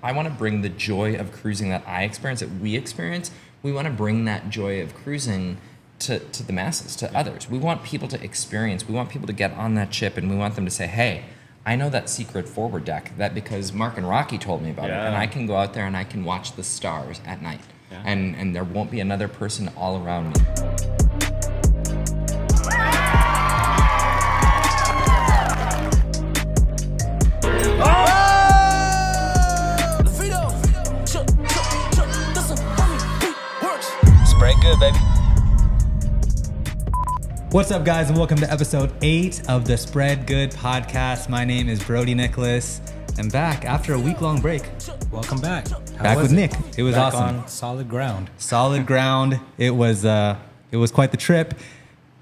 to bring the joy of cruising that I experience, that we experience. We want to bring that joy of cruising to the masses, to others. We want people to experience. We want people to get on that ship, and we want them to say, "Hey, I know that secret forward deck, that because Mark and Rocky told me about it, and I can go out there and I can watch the stars at night, and there won't be another person all around me." Spray good, baby. What's up, guys, and welcome to episode 8 of the Spread Good podcast. My name is Brody Nicholas. I'm back after a week-long break. Welcome back. Back with Nick. It was back awesome. On solid ground. Solid ground. It was quite the trip.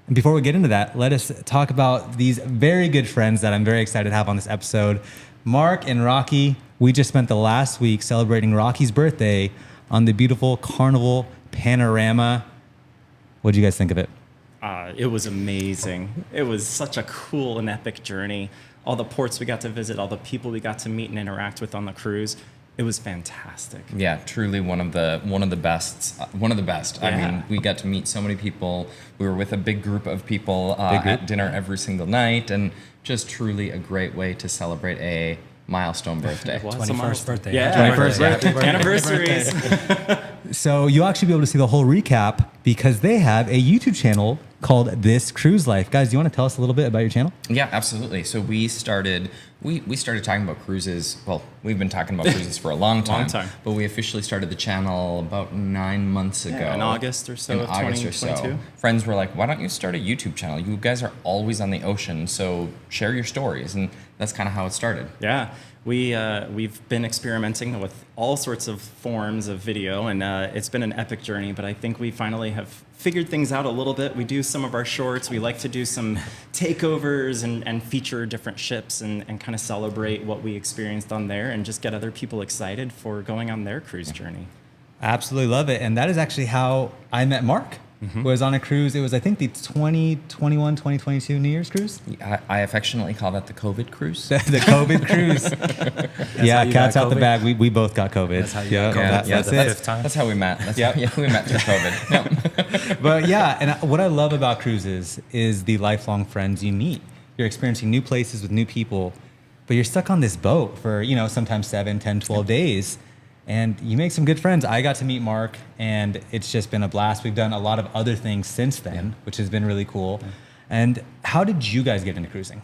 And before we get into that, let us talk about these very good friends that I'm very excited to have on this episode. Mark and Rocky. We just spent the last week celebrating Rocky's birthday on the beautiful Carnival Panorama. What did you guys think of it? It was amazing. It was such a cool and epic journey. All the ports we got to visit, all the people we got to meet and interact with on the cruise. It was fantastic. Yeah, truly one of the best. Yeah. I mean, we got to meet so many people. We were with a big group of people at dinner every single night, and just truly a great way to celebrate a milestone birthday. 21st birthday. Yeah, 21st birthday. Anniversaries. So you'll actually be able to see the whole recap because they have a YouTube channel called This Cruise Life. Guys, do you want to tell us a little bit about your channel? Yeah, absolutely. So we started talking about cruises. Well, we've been talking about cruises for a long time. But we officially started the channel about 9 months ago. In August or so of 2022. Friends were like, why don't you start a YouTube channel? You guys are always on the ocean, so share your stories. And that's kind of how it started. Yeah. We've been experimenting with all sorts of forms of video, and it's been an epic journey, but I think we finally have figured things out a little bit. We do some of our shorts. We like to do some takeovers and feature different ships and kind of celebrate what we experienced on there and just get other people excited for going on their cruise journey. Absolutely love it. And that is actually how I met Mark. Was on a cruise. It was, I think, the 2021, 2022 New Year's cruise. I affectionately call that the COVID cruise. The COVID cruise. Yeah, cats out the bag. We both got COVID. That's how you got COVID. That's the it. fifth time. That's how we met. We met through COVID. Yep. But yeah, and what I love about cruises is the lifelong friends you meet. You're experiencing new places with new people, but you're stuck on this boat for, sometimes 7, 10, 12 days. And you make some good friends. I got to meet Mark, and it's just been a blast. We've done a lot of other things since then, which has been really cool. And how did you guys get into cruising?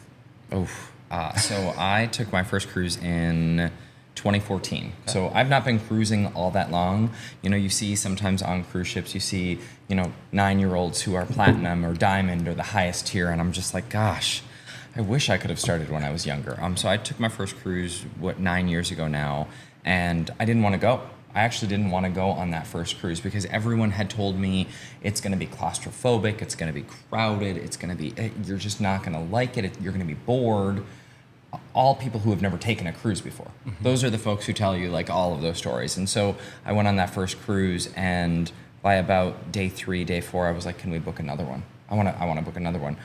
So I took my first cruise in 2014. So I've not been cruising all that long. You see sometimes on cruise ships, you see, 9-year-olds who are platinum or diamond or the highest tier. And I'm just like, gosh, I wish I could have started when I was younger. So I took my first cruise, 9 years ago now. And I didn't want to go. I actually didn't want to go on that first cruise because everyone had told me it's going to be claustrophobic, it's going to be crowded, you're just not going to like it, you're going to be bored. All people who have never taken a cruise before. Those are the folks who tell you like all of those stories. And so I went on that first cruise, and by about day 3, day 4, I was like, can we book another one? I want to book another one.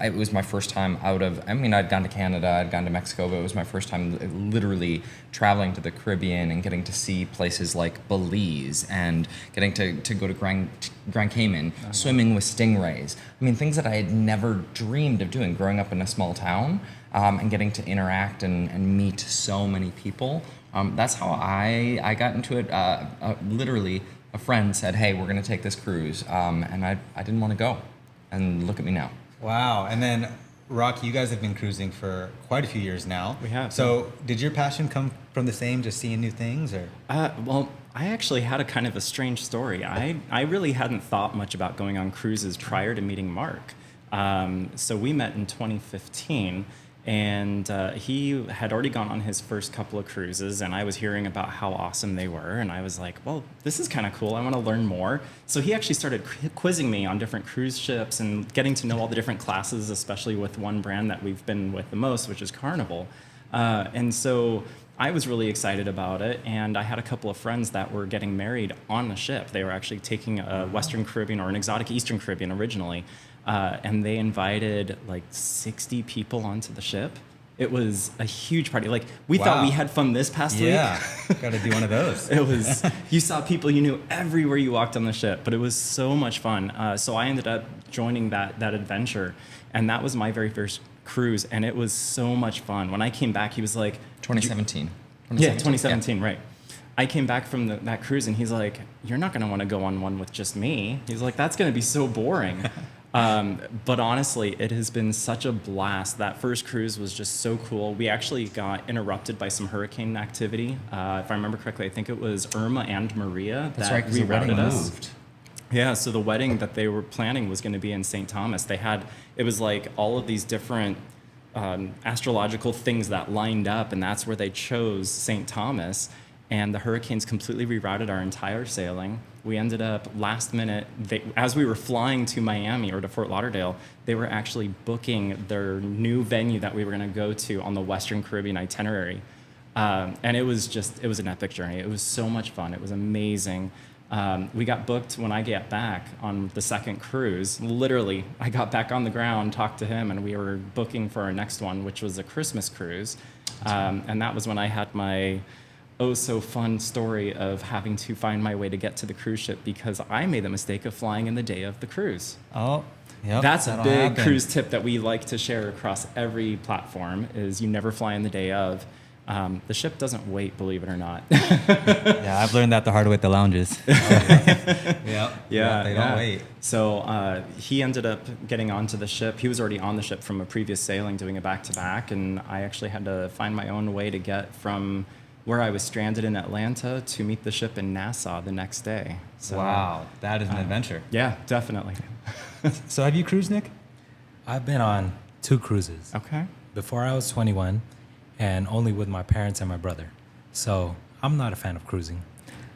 It was my first time I'd gone to Canada, I'd gone to Mexico, but it was my first time literally traveling to the Caribbean and getting to see places like Belize and getting to go to Grand Cayman, swimming with stingrays. Things that I had never dreamed of doing growing up in a small town, and getting to interact and meet so many people. That's how I got into it. Literally, a friend said, hey, we're going to take this cruise, and I didn't want to go. And look at me now. Wow. And then, Rocky, you guys have been cruising for quite a few years now. We have. So did your passion come from the same, just seeing new things? Or? Well, I actually had a kind of a strange story. I really hadn't thought much about going on cruises prior to meeting Mark. So we met in 2015. And he had already gone on his first couple of cruises, and I was hearing about how awesome they were, and I was like, well, this is kind of cool. I want to learn more. So he actually started quizzing me on different cruise ships and getting to know all the different classes, especially with one brand that we've been with the most, which is Carnival. And so I was really excited about it, and I had a couple of friends that were getting married on the ship. They were actually taking a Western Caribbean or an exotic Eastern Caribbean originally, and they invited like 60 people onto the ship. It was a huge party. Like, we thought we had fun this past week. Yeah, got to do one of those. It was, you saw people you knew everywhere you walked on the ship, but it was so much fun. So I ended up joining that adventure, and that was my very first cruise, and it was so much fun. When I came back, he was like... 2017. Yeah, 2017, right. I came back from that cruise, and he's like, you're not going to want to go on one with just me. He's like, that's going to be so boring. But honestly, it has been such a blast. That first cruise was just so cool. We actually got interrupted by some hurricane activity. If I remember correctly, I think it was Irma and Maria That's that right, 'cause the wedding rerouted us. moved. Yeah, so the wedding that they were planning was going to be in St. Thomas. It was like all of these different astrological things that lined up, and that's where they chose St. Thomas. And the hurricanes completely rerouted our entire sailing. We ended up last minute, as we were flying to Miami or to Fort Lauderdale, they were actually booking their new venue that we were going to go to on the Western Caribbean itinerary. And it was an epic journey. It was so much fun. It was amazing. We got booked when I got back on the second cruise. Literally, I got back on the ground, talked to him, and we were booking for our next one, which was a Christmas cruise. And that was when I had my so fun story of having to find my way to get to the cruise ship because I made the mistake of flying in the day of the cruise. Oh, yep. That's a that'll big happen. cruise tip that we like to share across every platform is you never fly in the day of. The ship doesn't wait, believe it or not. Yeah, I've learned that the hard way at the lounges. Yep. Yeah, They don't wait. So he ended up getting onto the ship. He was already on the ship from a previous sailing doing a back-to-back, and I actually had to find my own way to get from where I was stranded in Atlanta to meet the ship in Nassau the next day. So, Wow, that is an adventure. Yeah, definitely. So have you cruised, Nick? I've been on 2 cruises. Okay. Before I was 21, and only with my parents and my brother. So I'm not a fan of cruising.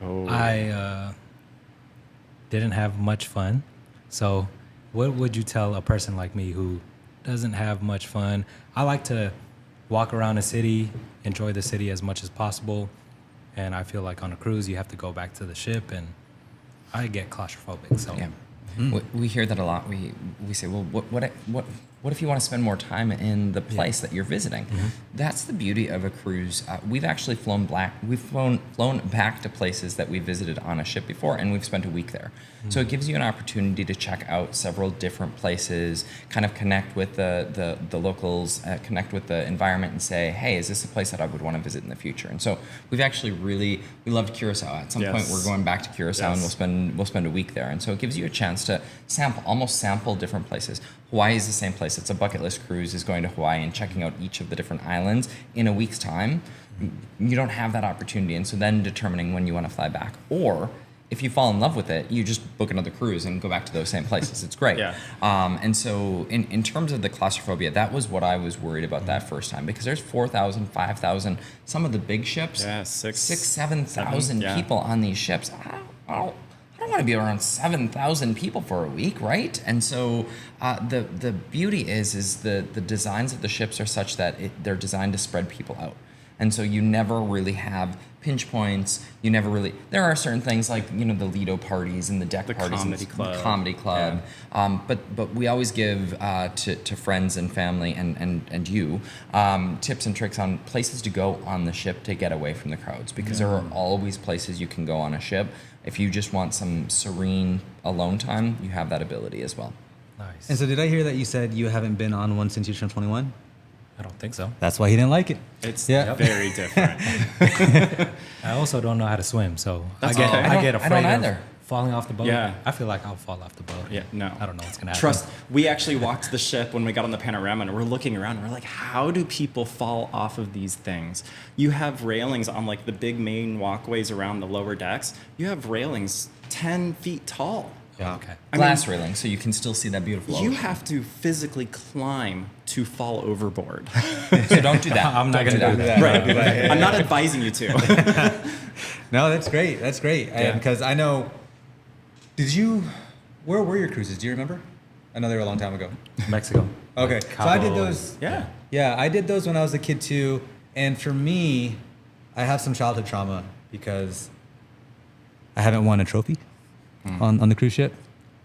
Oh. I didn't have much fun. So what would you tell a person like me who doesn't have much fun? I like to walk around a city, enjoy the city as much as possible. And I feel like on a cruise, you have to go back to the ship, and I get claustrophobic. So Yeah. We hear that a lot. We say, well, what if you want to spend more time in the place that you're visiting? That's the beauty of a cruise. We've actually flown back to places that we visited on a ship before, and we've spent a week there. So it gives you an opportunity to check out several different places, kind of connect with the locals, connect with the environment, and say, hey, is this a place that I would want to visit in the future? And so we've actually we loved Curacao. At some point, we're going back to Curacao, and we'll spend a week there. And so it gives you a chance to sample different places. Hawaii is the same place. It's a bucket list cruise, is going to Hawaii and checking out each of the different islands in a week's time. You don't have that opportunity, and so then determining when you want to fly back. Or if you fall in love with it, you just book another cruise and go back to those same places. It's great. Yeah. And so in terms of the claustrophobia, that was what I was worried about that first time, because there's 4,000, 5,000, some of the big ships, Yeah, 7,000 yeah. people on these ships. I don't want to be around 7,000 people for a week, right? And so the beauty is the designs of the ships are such that they're designed to spread people out. And so you never really have pinch points. There are certain things like, the Lido parties and the deck parties comedy and club. the comedy club. Yeah. But we always give to friends and family and you tips and tricks on places to go on the ship to get away from the crowds, because there are always places you can go on a ship. If you just want some serene alone time, you have that ability as well. nice. And so did I hear that you said you haven't been on one since you turned 21? I don't think so. That's why he didn't like it. It's Yeah. very different. I also don't know how to swim, so That's I get okay. I get I afraid don't of either. falling off the boat. Yeah. I feel like I'll fall off the boat. Yeah, no. I don't know what's gonna happen. Trust, we actually walked the ship when we got on the Panorama, and we're looking around, and we're like, how do people fall off of these things? You have railings on like the big main walkways around the lower decks. You have railings 10 feet tall. Yeah. Okay. Glass railing, so you can still see that beautiful You ocean. have to physically climb to fall overboard. So don't do that. I'm not Don't gonna do that. Right. I'm not advising you to. No, that's great. That's great. Yeah. Because I know, where were your cruises? Do you remember? I know they were a long time ago. Mexico. Okay. So I did those. Yeah. Yeah, I did those when I was a kid too. And for me, I have some childhood trauma because I haven't won a trophy on the cruise ship.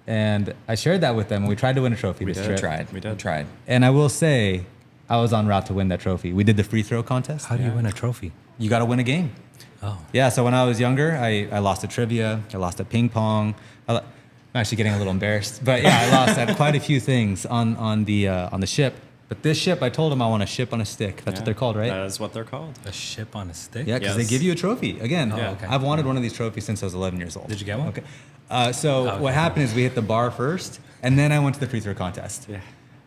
And I shared that with them. We tried to win a trophy this trip. We tried. We did. We tried. And I will say, I was en route to win that trophy. We did the free throw contest. How do you win a trophy? You got to win a game. Oh, Yeah, so when I was younger, I lost at trivia, I lost at ping pong. I'm actually getting a little embarrassed, but yeah, I lost at quite a few things on the ship. But this ship, I told them I want a ship on a stick. That's what they're called, right? That is what they're called. a ship on a stick? Yeah, because they Yes. give you a trophy. Again, Oh, okay. I've wanted one of these trophies since I was 11 years old. Did you get one? Okay. So okay. what happened is we hit the bar first, and then I went to the free throw contest. Yeah.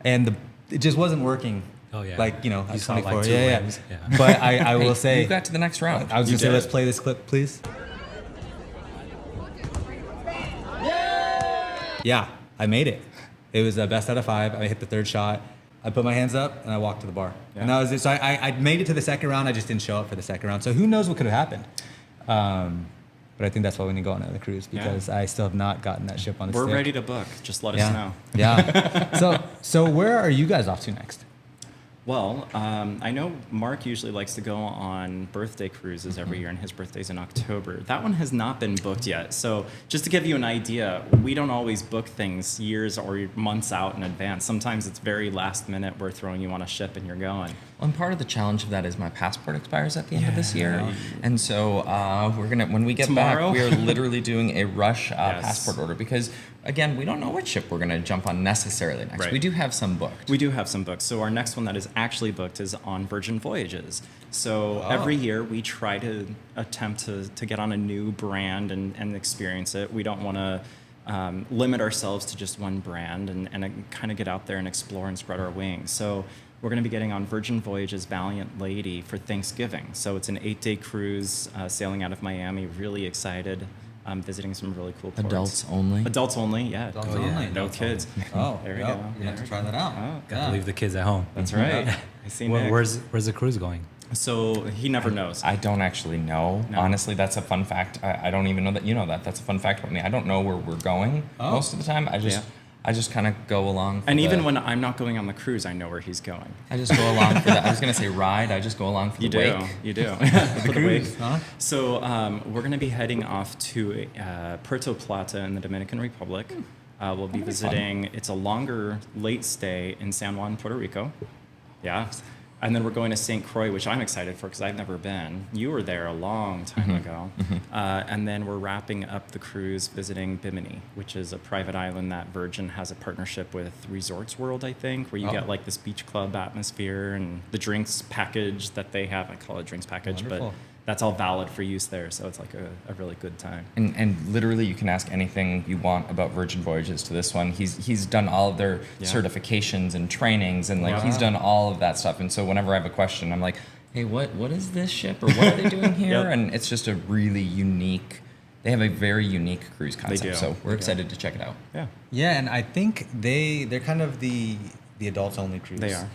And it just wasn't working. Oh, yeah. Like, you know, I You was saw, like, 24. two Yeah. wins. Yeah. But I will Hey, say, you got to the next round. I was You going to say, did. let's play this clip, please. Yeah, I made it. It was best out of 5. I hit the third shot. I put my hands up and I walked to the bar. Yeah. And that was it. So I made it to the second round. I just didn't show up for the second round. So who knows what could have happened. But I think that's why we need to go on another cruise because I still have not gotten that ship on the We're stick. ready to book. Just let us Yeah. know. Yeah. So where are you guys off to next? Well, I know Mark usually likes to go on birthday cruises every year, and his birthday's in October. That one has not been booked yet. So just to give you an idea, we don't always book things years or months out in advance. Sometimes it's very last minute. We're throwing you on a ship and you're going. Well, and part of the challenge of that is my passport expires at the end of this year, and so we're gonna when we get Tomorrow? back, we are literally doing a rush Yes. passport order because again, we don't know which ship we're gonna jump on necessarily next. Right. We do have some booked. We do have some books. So our next one that is actually booked is on Virgin Voyages. So every year we try to attempt to get on a new brand and experience it. We don't want to limit ourselves to just one brand and kind of get out there and explore and spread our wings. So we're going to be getting on Virgin Voyages Valiant Lady for Thanksgiving. So it's an 8-day cruise sailing out of Miami. Really excited. Visiting some really cool ports. Adults only. Adults only, yeah. Adults Oh, yeah. only. No kids. Oh, There we yeah. go. You're gonna have to There try that out. Oh, Gotta leave the kids at home. That's right. I see Nick. Where's the cruise going? So he never knows. I don't actually know. No. Honestly, that's a fun fact. I don't even know that you know that. That's a fun fact about me. I don't know where we're going most of the time. I just kind of go along. For And the- even when I'm not going on the cruise, I know where he's going. I just go along for that. I was gonna say ride. I just go along for the You do. wake. You do. The cruise, huh? So we're going to be heading off to Puerto Plata in the Dominican Republic. We'll be visiting. It's a longer late stay in San Juan, Puerto Rico. Yeah. And then we're going to St. Croix, which I'm excited for because I've never been. You were there a long time ago. And then we're wrapping up the cruise visiting Bimini, which is a private island that Virgin has a partnership with Resorts World, I think, where you get like this beach club atmosphere and the drinks package that they have. I call it drinks package, Wonderful. but that's all valid for use there. So it's like a really good time. And literally, you can ask anything you want about Virgin Voyages to this one. He's done all of their Yeah. certifications and trainings, and like he's done all of that stuff. And so whenever I have a question, I'm like, "Hey, what is this ship, or what are they doing here?" Yep. And it's just a really unique. They have a very unique cruise concept. do. So we're They do. excited to check it out. Yeah, Yeah, and I think they're kind of the adults only cruise. they are.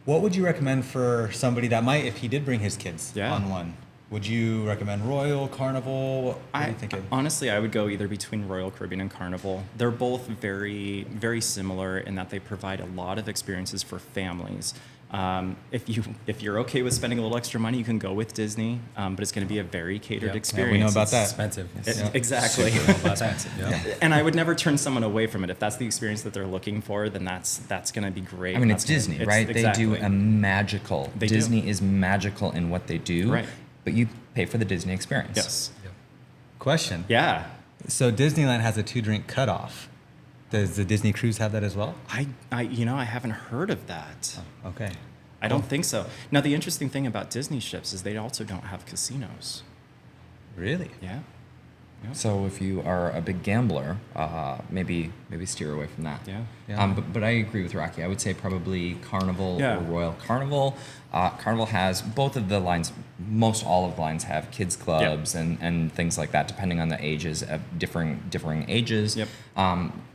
What would you recommend for somebody that might, if he did bring his kids Yeah. on one? Would you recommend Royal, Carnival? What are you thinking? Honestly, I would go either between Royal Caribbean and Carnival. They're both very, very similar in that they provide a lot of experiences for families. If you're okay with spending a little extra money, you can go with Disney, but it's going to be a very catered Yep. experience. we know about It's that. Expensive. Exactly. Expensive. Yeah. And I would never turn someone away from it. If that's the experience that they're looking for, then that's going to be great. I mean, That's it's Disney, gonna- right? exactly. They do a magical. They do. Disney is magical in what they do, Right. but you pay for the Disney experience. Yes. Question. Yeah. So Disneyland has a 2-drink cutoff. Does the Disney cruise have that as well? I haven't heard of that. Okay. I don't think so. Now, the interesting thing about Disney ships is they also don't have casinos. Really? Yeah. So if you are a big gambler, maybe steer away from that. Yeah. Yeah. But I agree with Rocky. I would say probably Carnival Yeah. or Royal. Carnival has both of the lines. Most all of the lines have kids clubs and things like that, depending on the ages of differing ages. Yep.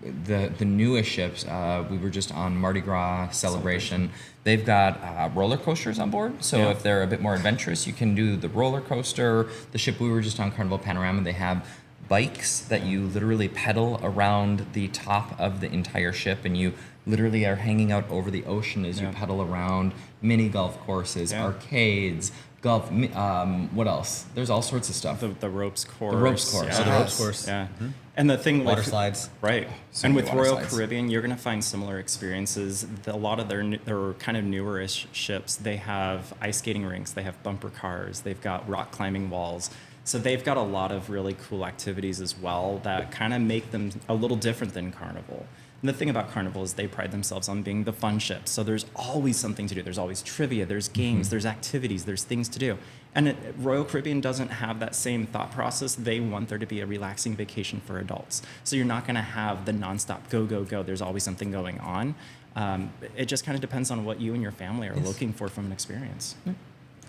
The newest ships. We were just on Mardi Gras celebration. They've got roller coasters on board. So Yeah. if they're a bit more adventurous, you can do the roller coaster. The ship we were just on, Carnival Panorama, they have bikes that you literally pedal around the top of the entire ship, and you literally are hanging out over the ocean as you Yeah. pedal around. Mini golf courses, Yeah. arcades, golf. What else? There's all sorts of stuff. The ropes course. The ropes course. Yeah. Oh, the ropes course. Yeah. And the thing Water with slides. right, So and many with water Royal slides. Caribbean, you're going to find similar experiences. A lot of their kind of newerish ships, they have ice skating rinks, they have bumper cars, they've got rock climbing walls. So they've got a lot of really cool activities as well that kind of make them a little different than Carnival. And the thing about Carnival is they pride themselves on being the fun ship. So there's always something to do. There's always trivia, there's games, there's activities, there's things to do. And Royal Caribbean doesn't have that same thought process. They want there to be a relaxing vacation for adults. So you're not going to have the nonstop go, go, go. There's always something going on. It just kind of depends on what you and your family are looking for from an experience.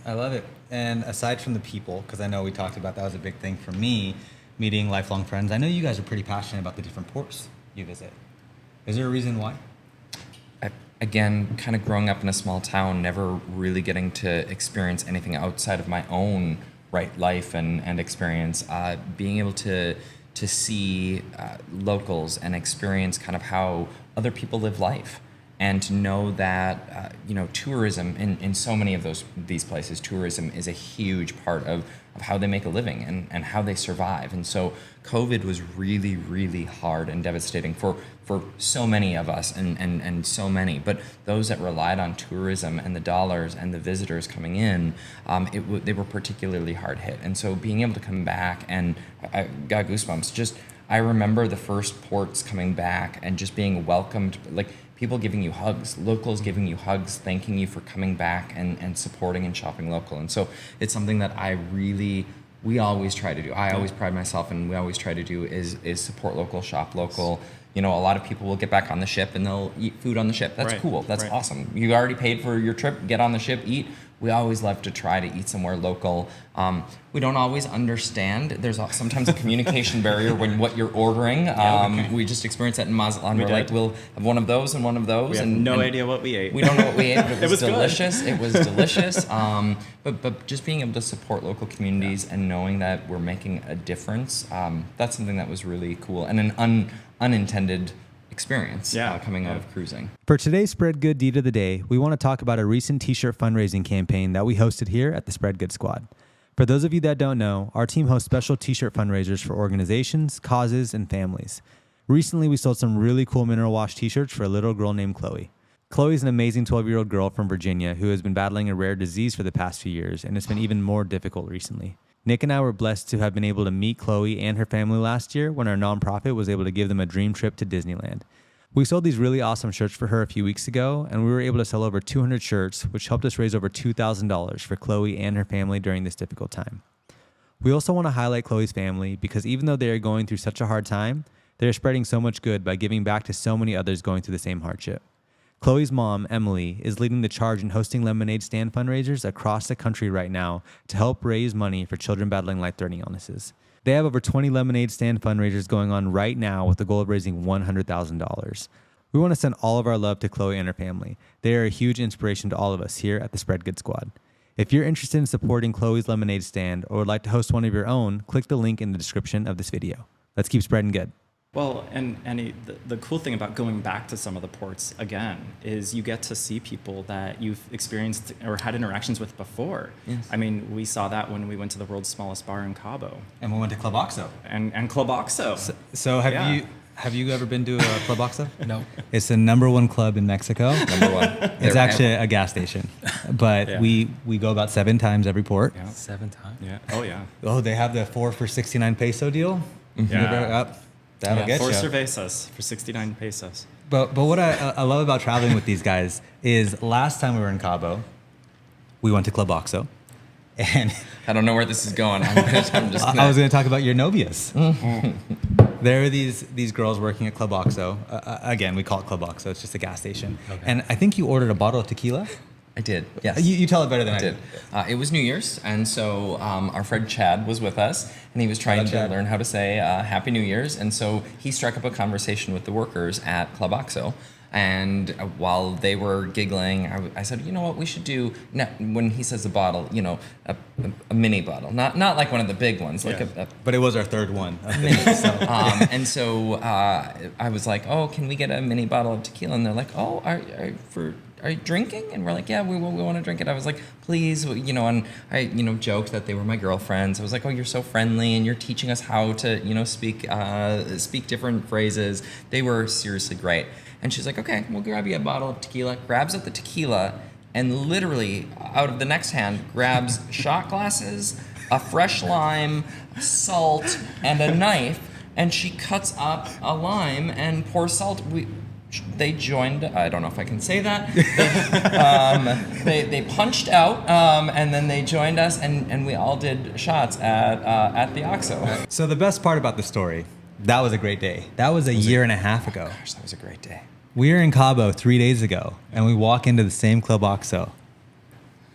I love it. And aside from the people, because I know we talked about that was a big thing for me, meeting lifelong friends, I know you guys are pretty passionate about the different ports you visit. Is there a reason why? Again, kind of growing up in a small town, never really getting to experience anything outside of my own life and experience, being able to see locals and experience kind of how other people live life, and to know that tourism in so many of these places, tourism is a huge part of how they make a living and how they survive. And so COVID was really, really hard and devastating for so many of us and so many. But those that relied on tourism and the dollars and the visitors coming in, they were particularly hard hit. And so being able to come back, and I got goosebumps. I remember the first ports coming back and just being welcomed, like people giving you hugs, locals giving you hugs, thanking you for coming back and supporting and shopping local. And so it's something that we always try to do. I always pride myself, and we always try to do is support local, shop local. A lot of people will get back on the ship and they'll eat food on the ship. That's Right, cool. That's right. awesome. You already paid for your trip. Get on the ship, eat. We always love to try to eat somewhere local. We don't always understand. There's sometimes a communication barrier when what you're ordering. We just experienced that in Mazatlan. We We're like, did. we'll have one of those and one of those. We have and no and idea what we ate. We don't know what we ate, but it was was good. delicious. It was delicious. But just being able to support local communities and knowing that we're making a difference, that's something that was really cool and an unintended experience coming out of cruising. For today's Spread Good Deed of the Day, we want to talk about a recent t-shirt fundraising campaign that we hosted here at the Spread Good Squad. For those of you that don't know, our team hosts special t-shirt fundraisers for organizations, causes, and families. Recently, we sold some really cool mineral wash t-shirts for a little girl named Chloe. Chloe's an amazing 12-year-old girl from Virginia who has been battling a rare disease for the past few years, and it's been even more difficult recently. Nick and I were blessed to have been able to meet Chloe and her family last year when our nonprofit was able to give them a dream trip to Disneyland. We sold these really awesome shirts for her a few weeks ago, and we were able to sell over 200 shirts, which helped us raise over $2,000 for Chloe and her family during this difficult time. We also want to highlight Chloe's family because even though they are going through such a hard time, they are spreading so much good by giving back to so many others going through the same hardship. Chloe's mom, Emily, is leading the charge in hosting lemonade stand fundraisers across the country right now to help raise money for children battling life-threatening illnesses. They have over 20 lemonade stand fundraisers going on right now with the goal of raising $100,000. We want to send all of our love to Chloe and her family. They are a huge inspiration to all of us here at the Spread Good Squad. If you're interested in supporting Chloe's lemonade stand or would like to host one of your own, click the link in the description of this video. Let's keep spreading good. Well, and the cool thing about going back to some of the ports again is you get to see people that you've experienced or had interactions with before. Yes. I mean, we saw that when we went to the world's smallest bar in Cabo And we went to Club Oxo. and Club Oxo. So Yeah. have you ever been to a Club Oxo? No. It's the #1 club in Mexico. Number one. It's actually a gas station, but Yeah. we go about 7 times every port. Yeah. 7 times. Yeah. Oh yeah. Oh, they have the 4 for 69 peso deal. Yeah. That'll get 4 you. cervezas for 69 pesos. But what I love about traveling with these guys is last time we were in Cabo, we went to Club Oxo, and I don't know where this is going. I'm just I was going to talk about your novias. There are these girls working at Club Oxo. Again, we call it Club Oxo. It's just a gas station. Okay. And I think you ordered a bottle of tequila. I did. Yes. You tell it better than I did. It was New Year's, and so our friend Chad was with us, and he was trying to Chad. learn how to say Happy New Year's, and so he struck up a conversation with the workers at Club Oxo. And while they were giggling, I said, you know what, we should do, when he says a bottle, a mini bottle, not like one of the big ones, like Yeah. a But it was our third one. mini. And so I was like, oh, can we get a mini bottle of tequila? And they're like, oh, are you drinking? And we're like, yeah, we want to drink it. I was like, please, you know, and I, you know, joked that they were my girlfriends. I was like, oh, you're so friendly, and you're teaching us how to, you know, speak different phrases. They were seriously great. And she's like, okay, we'll grab you a bottle of tequila. Grabs up the tequila, and literally out of the next hand grabs shot glasses, a fresh lime, salt, and a knife, and she cuts up a lime and pours salt. They joined. I don't know if I can say that. They punched out, and then they joined us, and we all did shots at the OXXO. So the best part about the story, that was a great day. That was a year and a half ago. Gosh, that was a great day. We were in Cabo 3 days ago, and we walk into the same Club OXXO,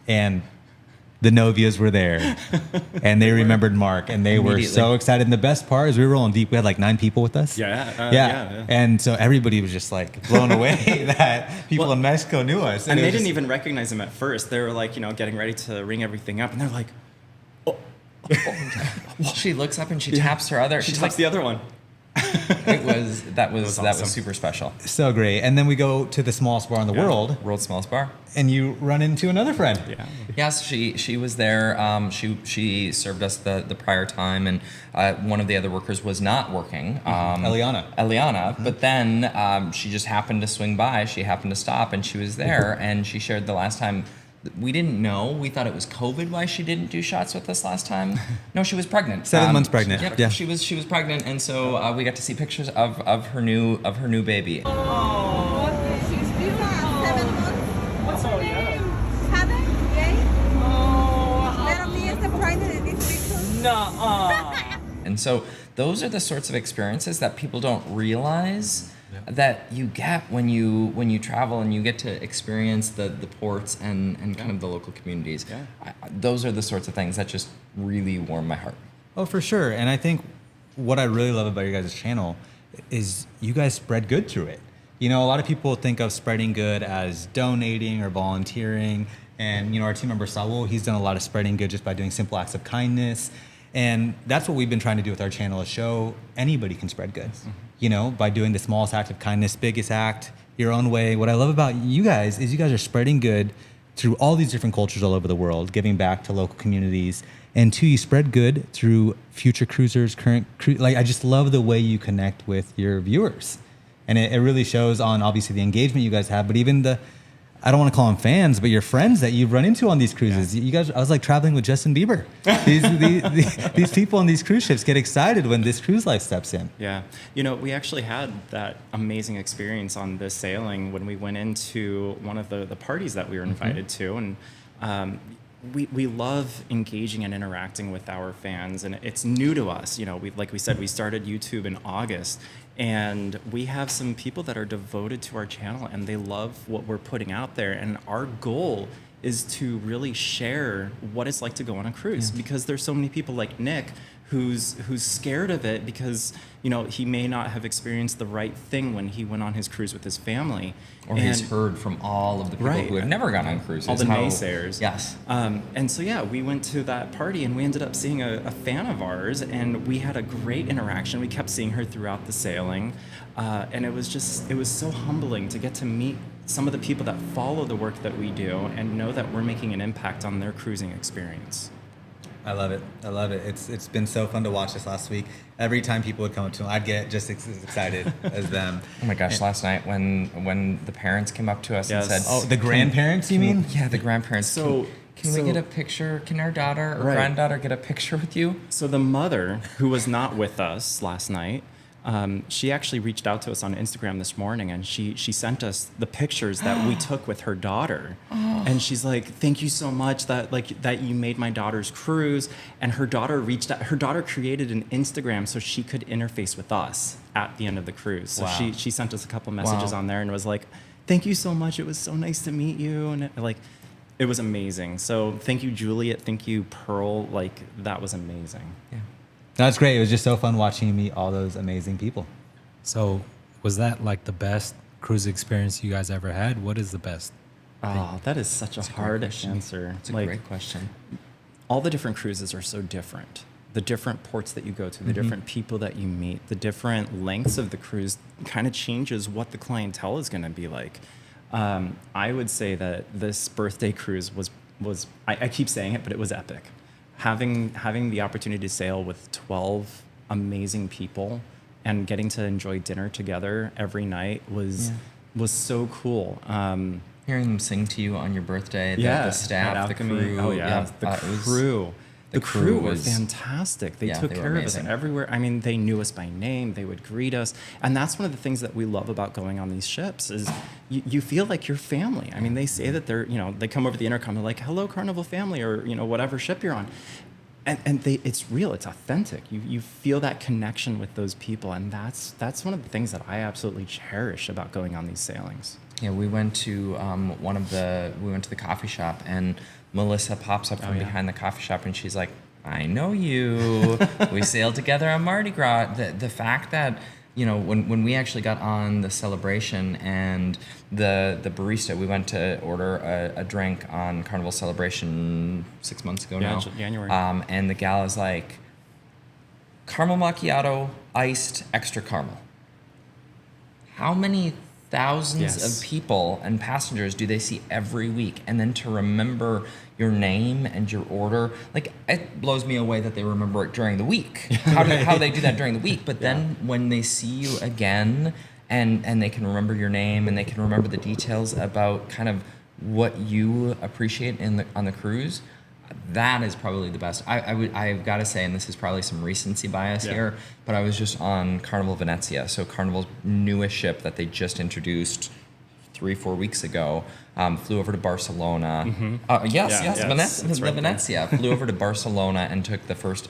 and the Novias were there, and they remembered Mark, and they were so excited. And the best part is we were rolling deep. We had like 9 people with us. Yeah. And so everybody was just like blown away that people in Mexico knew us. And they didn't even recognize him at first. They were like, you know, getting ready to ring everything up, and they're like, She looks up and she taps her other. she She's taps like, the other one. that was awesome. super special. So great. And then we go to the smallest bar in the World's smallest bar. and you run into another friend. Yeah. Yes, she was there. She served us the prior time, and one of the other workers was not working. Eliana. But then she just happened to swing by. She happened to stop, and she was there. And she shared the last time. We didn't know. We thought it was COVID why she didn't do shots with us last time. No, she was pregnant. 7 months pregnant. Yep, Yeah. she was pregnant, and so we got to see pictures of her new baby. She's 7 months. What's her name? 7, 8. Pero me is pregnant in this picture. And so those are the sorts of experiences that people don't realize that you get when you travel and you get to experience the ports and kind of the local communities. Yeah. Those are the sorts of things that just really warm my heart. Oh, for sure. And I think what I really love about your guys' channel is you guys spread good through it. You know, a lot of people think of spreading good as donating or volunteering. And, you know, our team member Saul, he's done a lot of spreading good just by doing simple acts of kindness. And that's what we've been trying to do with our channel, is show anybody can spread good. You know, by doing the smallest act of kindness, biggest act, your own way. What I love about you guys is you guys are spreading good through all these different cultures all over the world, giving back to local communities. And 2, you spread good through future cruisers, I just love the way you connect with your viewers. And it really shows on obviously the engagement you guys have, but even I don't want to call them fans, but your friends that you've run into on these cruises. Yeah. You guys, I was like traveling with Justin Bieber. These people on these cruise ships get excited when this cruise life steps in. Yeah. You know, we actually had that amazing experience on this sailing when we went into one of the parties that we were invited to. And we love engaging and interacting with our fans. And it's new to us. You know, like we said, we started YouTube in August. And we have some people that are devoted to our channel, and they love what we're putting out there. And our goal is to really share what it's like to go on a cruise, because there's so many people like Nick who's scared of it because, you know, he may not have experienced the right thing when he went on his cruise with his family. Or he's heard from all of the people who have never gone on cruises. All the naysayers. Yes. And so, yeah, we went to that party, and we ended up seeing a fan of ours, and we had a great interaction. We kept seeing her throughout the sailing. And it was so humbling to get to meet some of the people that follow the work that we do and know that we're making an impact on their cruising experience. I love it. It's been so fun to watch this last week. Every time people would come up to me, I'd get just as excited as them. Oh my gosh, last night when the parents came up to us and said, "Oh, the grandparents, you mean?" Yeah, the grandparents. So can we get a picture? Can our daughter or granddaughter get a picture with you? So the mother, who was not with us last night, she actually reached out to us on Instagram this morning, and she sent us the pictures that we took with her daughter. And she's like, "Thank you so much that you made my daughter's cruise." And her daughter reached out. Her daughter created an Instagram so she could interface with us at the end of the cruise. So she sent us a couple messages on there and was like, "Thank you so much. It was so nice to meet you." And it was amazing. So thank you, Juliet. Thank you, Pearl. That was amazing. Yeah. That's great. It was just so fun watching you meet all those amazing people. So was that like the best cruise experience you guys ever had? What is the best? Oh, that is such a hard answer. It's a great question. All the different cruises are so different. The different ports that you go to, the different people that you meet, the different lengths of the cruise kind of changes what the clientele is going to be like. I would say that this birthday cruise was I keep saying it, but it was epic. Having the opportunity to sail with 12 amazing people and getting to enjoy dinner together every night was so cool. Hearing them sing to you on your birthday, the staff, at the Alchemy. crew. Oh yeah, the crew. The crew were was fantastic. They took they were care of us amazing. everywhere. I mean, they knew us by name. They would greet us, and that's one of the things that we love about going on these ships is you feel like you're family. I mean, they say that they come over the intercom, they're like, "Hello, Carnival family," or whatever ship you're on, and it's real. It's authentic. You feel that connection with those people, and that's one of the things that I absolutely cherish about going on these sailings. Yeah, we went to the coffee shop, and Melissa pops up from behind the coffee shop, and she's like, "I know you. We sailed together on Mardi Gras." The fact that when we actually got on the Celebration, and the barista, we went to order a drink on Carnival Celebration 6 months ago now. January. And the gal is like, "Caramel macchiato, iced, extra caramel." How many thousands of people and passengers do they see every week? And then to remember your name and your order, like, it blows me away that they remember it during the week. How they do that during the week, but then when they see you again and they can remember your name and they can remember the details about kind of what you appreciate on the cruise, that is probably the best. I've got to say, and this is probably some recency bias here, but I was just on Carnival Venezia, so Carnival's newest ship that they just introduced 3-4 weeks ago. Flew over to Barcelona. Venezia. Flew over to Barcelona and took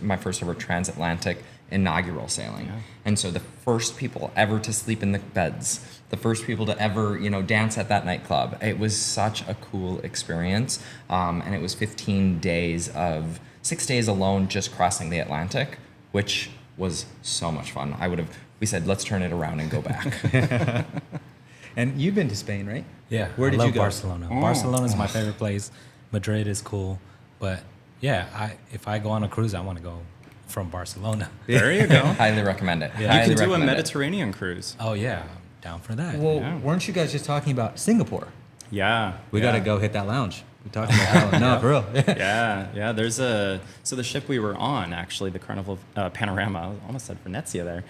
my first ever transatlantic inaugural sailing. And so the first people ever to sleep in the beds, the first people to ever, dance at that nightclub. It was such a cool experience. And it was 15 days of 6 days alone just crossing the Atlantic, which was so much fun. We said, let's turn it around and go back. And you've been to Spain, right? Yeah. Where did I love you go? Barcelona. Barcelona is my favorite place. Madrid is cool, but yeah, if I go on a cruise, I want to go from Barcelona. There you go. Highly recommend it. Yeah. You Highly can do a recommend it. Mediterranean cruise. Oh yeah, I'm down for that. Well, weren't you guys just talking about Singapore? Yeah. We got to go hit that lounge. We talked about that one. No, for real. Yeah. So the ship we were on, actually, the Carnival Panorama, I almost said Venezia there.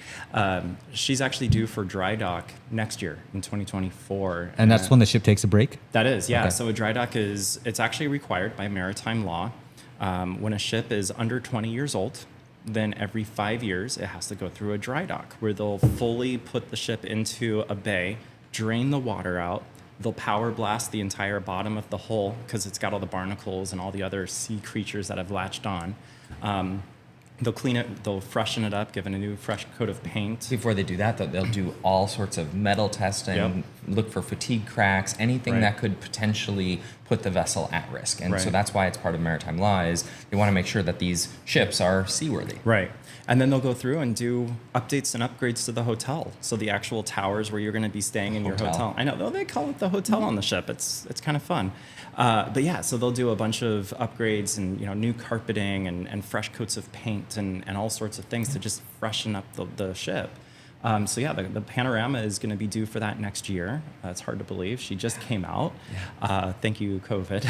She's actually due for dry dock next year in 2024. And that's when the ship takes a break? That is, yeah. Okay. So a dry dock it's actually required by maritime law. When a ship is under 20 years old, then every 5 years it has to go through a dry dock where they'll fully put the ship into a bay, drain the water out. They'll power blast the entire bottom of the hull because it's got all the barnacles and all the other sea creatures that have latched on. They'll clean it, they'll freshen it up, give it a new fresh coat of paint. Before they do that, though, they'll do all sorts of metal testing, look for fatigue cracks, anything that could potentially put the vessel at risk. And so that's why it's part of maritime law is they want to make sure that these ships are seaworthy. Right. And then they'll go through and do updates and upgrades to the hotel. So the actual towers where you're going to be staying in your hotel. I know, though they call it the hotel on the ship. It's kind of fun. But yeah, so they'll do a bunch of upgrades and new carpeting and fresh coats of paint and all sorts of things to just freshen up the ship. So yeah, the Panorama is going to be due for that next year. It's hard to believe. She just came out. Thank you, COVID.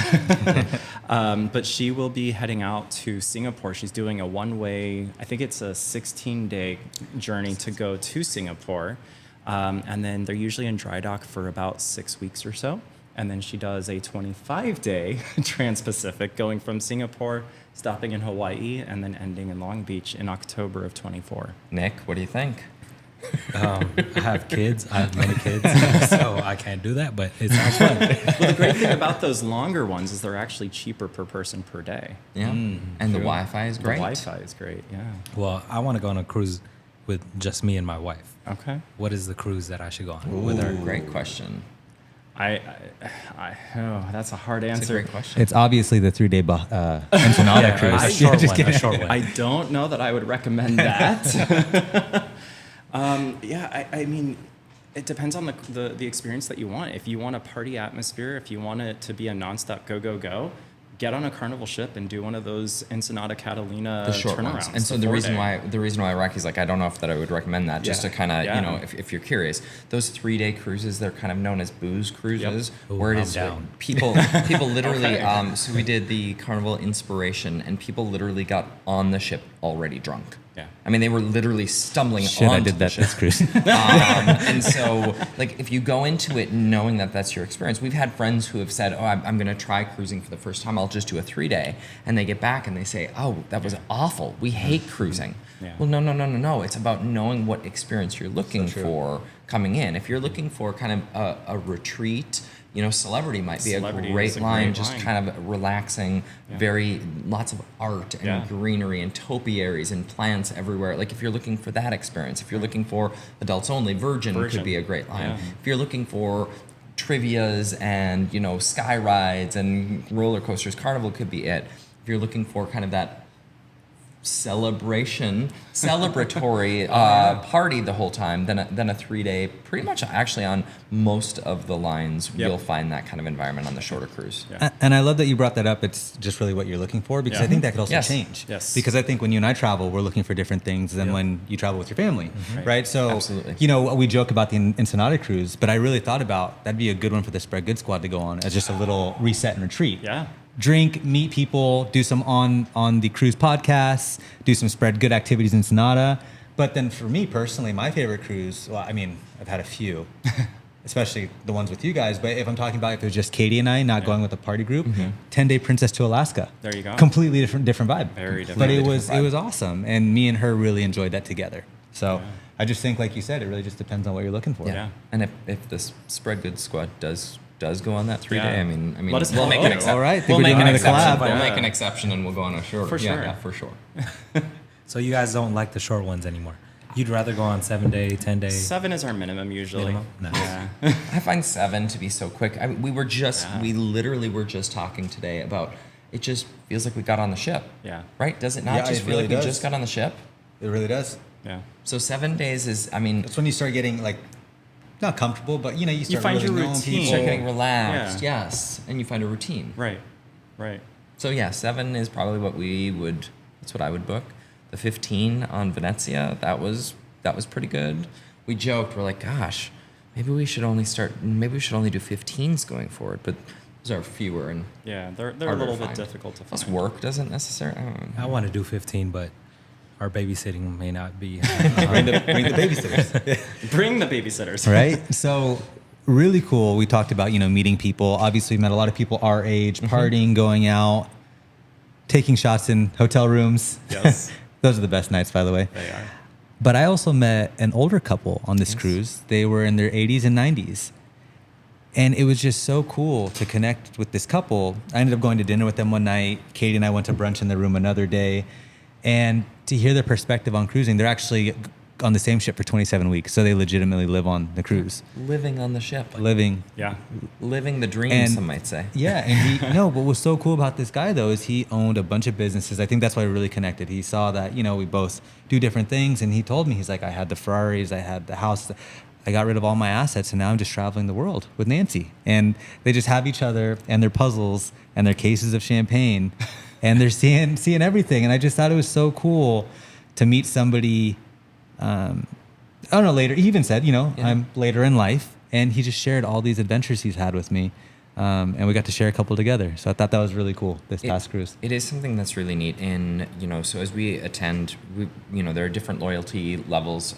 But she will be heading out to Singapore. She's doing a one-way, I think it's a 16-day journey to go to Singapore. And then they're usually in dry dock for about 6 weeks or so. And then she does a 25-day Trans-Pacific going from Singapore, stopping in Hawaii, and then ending in Long Beach in October of 24. Nick, what do you think? I have kids. I have many kids, so I can't do that. But it sounds fun. Well, the great thing about those longer ones is they're actually cheaper per person per day. Yeah. And the Wi-Fi is great. The Wi-Fi is great, yeah. Well, I want to go on a cruise with just me and my wife. Okay. What is the cruise that I should go on Ooh, with her? great question. That's a hard That's a answer. great question. It's obviously the 3-day Ensenada cruise. A short one. I don't know that I would recommend that. I mean, it depends on the experience that you want. If you want a party atmosphere, if you want it to be a nonstop go, get on a Carnival ship and do one of those Ensenada Catalina The short turnarounds. ones. And so the the 4-day. reason why Rocky's like, I don't know if that I would recommend that, just Yeah. to kind of, Yeah. you know, if you're curious, those 3-day cruises, they're kind of known as booze cruises, Ooh, where it I'm is down. people literally. Okay. So we did the Carnival Inspiration, and people literally got on the ship already drunk. Yeah. I mean, they were literally stumbling Shit, onto I did the that ship. this cruise. And so, like, if you go into it knowing that that's your experience, we've had friends who have said, "Oh, I'm going to try cruising for the first time. I'll just do a 3-day," and they get back and they say, "Oh, that was awful. We hate cruising." Yeah. Well, no. It's about knowing what experience you're looking for coming in. If you're looking for kind of a retreat, you know, Celebrity might be Celebrity a great is a line, great just line. kind of relaxing, very lots of art and Yeah. greenery and topiaries and plants everywhere. Like if you're looking for that experience, if you're looking for adults only, Virgin Virgin. could be a great line. Yeah. If you're looking for trivias and, you know, sky rides and roller coasters, Carnival could be it. If you're looking for kind of that celebratory party the whole time, then a 3-day, pretty much actually on most of the lines, Yep. you'll find that kind of environment on the shorter cruise. Yeah. And I love that you brought that up. It's just really what you're looking for, because Yeah. I think that could also Yes. change. Yes. Because I think when you and I travel, we're looking for different things than when you travel with your family, right? So, Absolutely. you know, we joke about the Ensenada cruise, but I really thought about that'd be a good one for the Spread Good Squad to go on as just a little reset and retreat. Yeah. Drink, meet people, do some on the cruise podcasts, do some Spread Good activities in Ensenada. But then for me personally, my favorite cruise, well, I mean, I've had a few, especially the ones with you guys. But if I'm talking about if it was just Katie and I, not going with a party group, 10-day Princess to Alaska. There you go. Completely different vibe. Very different. But it Completely was different vibe. awesome, and me and her really enjoyed that together. So I just think, like you said, it really just depends on what you're looking for. Yeah. And if the Spread Good Squad does go on that 3-day, Yeah. I mean, Let us we'll know. make an Oh, exception. all right. Think We'll we're make doing an another exception. collab. We'll Yeah. make an exception, and we'll go on a shorter. For sure. Yeah, for sure. So you guys don't like the short ones anymore. You'd rather go on 7-day, 10-day. 7 is our minimum usually. Minimum? Nice. Yeah. I find 7 to be so quick. I mean, we literally were just talking today about. It just feels like we got on the ship. Yeah. Right? Does it not Yeah, just it feel really like we does. just got on the ship? It really does. Yeah. So 7 days is. I mean, That's when you start getting like not comfortable, but you know, you start find really your knowing routine. you people. start getting relaxed. Yeah. Yes, and you find a routine. Right. Right. So yeah, 7 is probably what we would. That's what I would book. The 15 on Venezia, that was pretty good. We joked, we're like, gosh, maybe we should only do 15s going forward. But those are fewer and Yeah. They're a harder to little bit find. difficult to Plus find. work doesn't necessarily. I don't know. I want to do 15, but our babysitting may not be. Bring the babysitters. Bring the babysitters. Right? So really cool. We talked about, you know, meeting people. Obviously, we met a lot of people our age, partying, going out, taking shots in hotel rooms. Yes. Those are the best nights, by the way. They are. But I also met an older couple on this cruise. They were in their 80s and 90s. And it was just so cool to connect with this couple. I ended up going to dinner with them one night. Katie and I went to brunch in their room another day. And to hear their perspective on cruising, they're actually on the same ship for 27 weeks. So they legitimately live on the cruise. Living on the ship, Living. Yeah. living the dream, And- some might say. Yeah, and what was so cool about this guy though is he owned a bunch of businesses. I think that's why we really connected. He saw that, you know, we both do different things, and he told me, he's like, I had the Ferraris, I had the house, I got rid of all my assets, and now I'm just traveling the world with Nancy. And they just have each other and their puzzles and their cases of champagne, and they're seeing everything. And I just thought it was so cool to meet somebody. I don't know, later. He even said, you know, Yeah. I'm later in life, and he just shared all these adventures he's had with me, and we got to share a couple together. So I thought that was really cool this past cruise. It is something that's really neat. In, you know, so as we attend, there are different loyalty levels.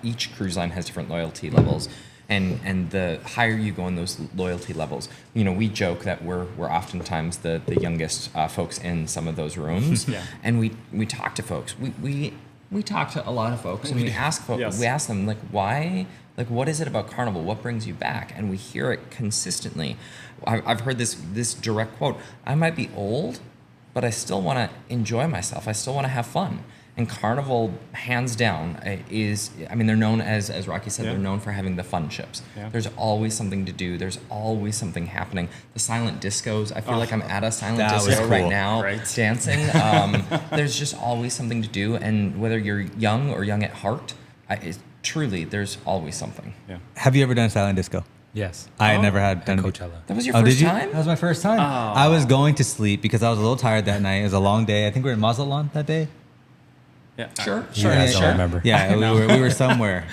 Each cruise line has different loyalty levels, and the higher you go in those loyalty levels, you know, we joke that we're oftentimes the youngest folks in some of those rooms. Yeah. And we talk to folks. We talk to a lot of folks, and we ask folks. Yes. We ask them, like, why. Like, what is it about Carnival? What brings you back? And we hear it consistently. I've heard this direct quote: I might be old, but I still want to enjoy myself. I still want to have fun. And Carnival, hands down, is, I mean, they're known, as Rocky said, Yeah. they're known for having the fun ships. Yeah. There's always something to do. There's always something happening. The silent discos, I feel like I'm at a silent that was disco right cool. now, Right. dancing. There's just always something to do. And whether you're young or young at heart, truly, there's always something. Yeah. Have you ever done a silent disco? Yes. I had never had At done Coachella. That was your Oh, first did you? time? That was my first time. I was going to sleep because I was a little tired that night. It was a long day. I think we were in Mazatlan that day. Yeah. Sure. You guys don't remember. Yeah, we were somewhere,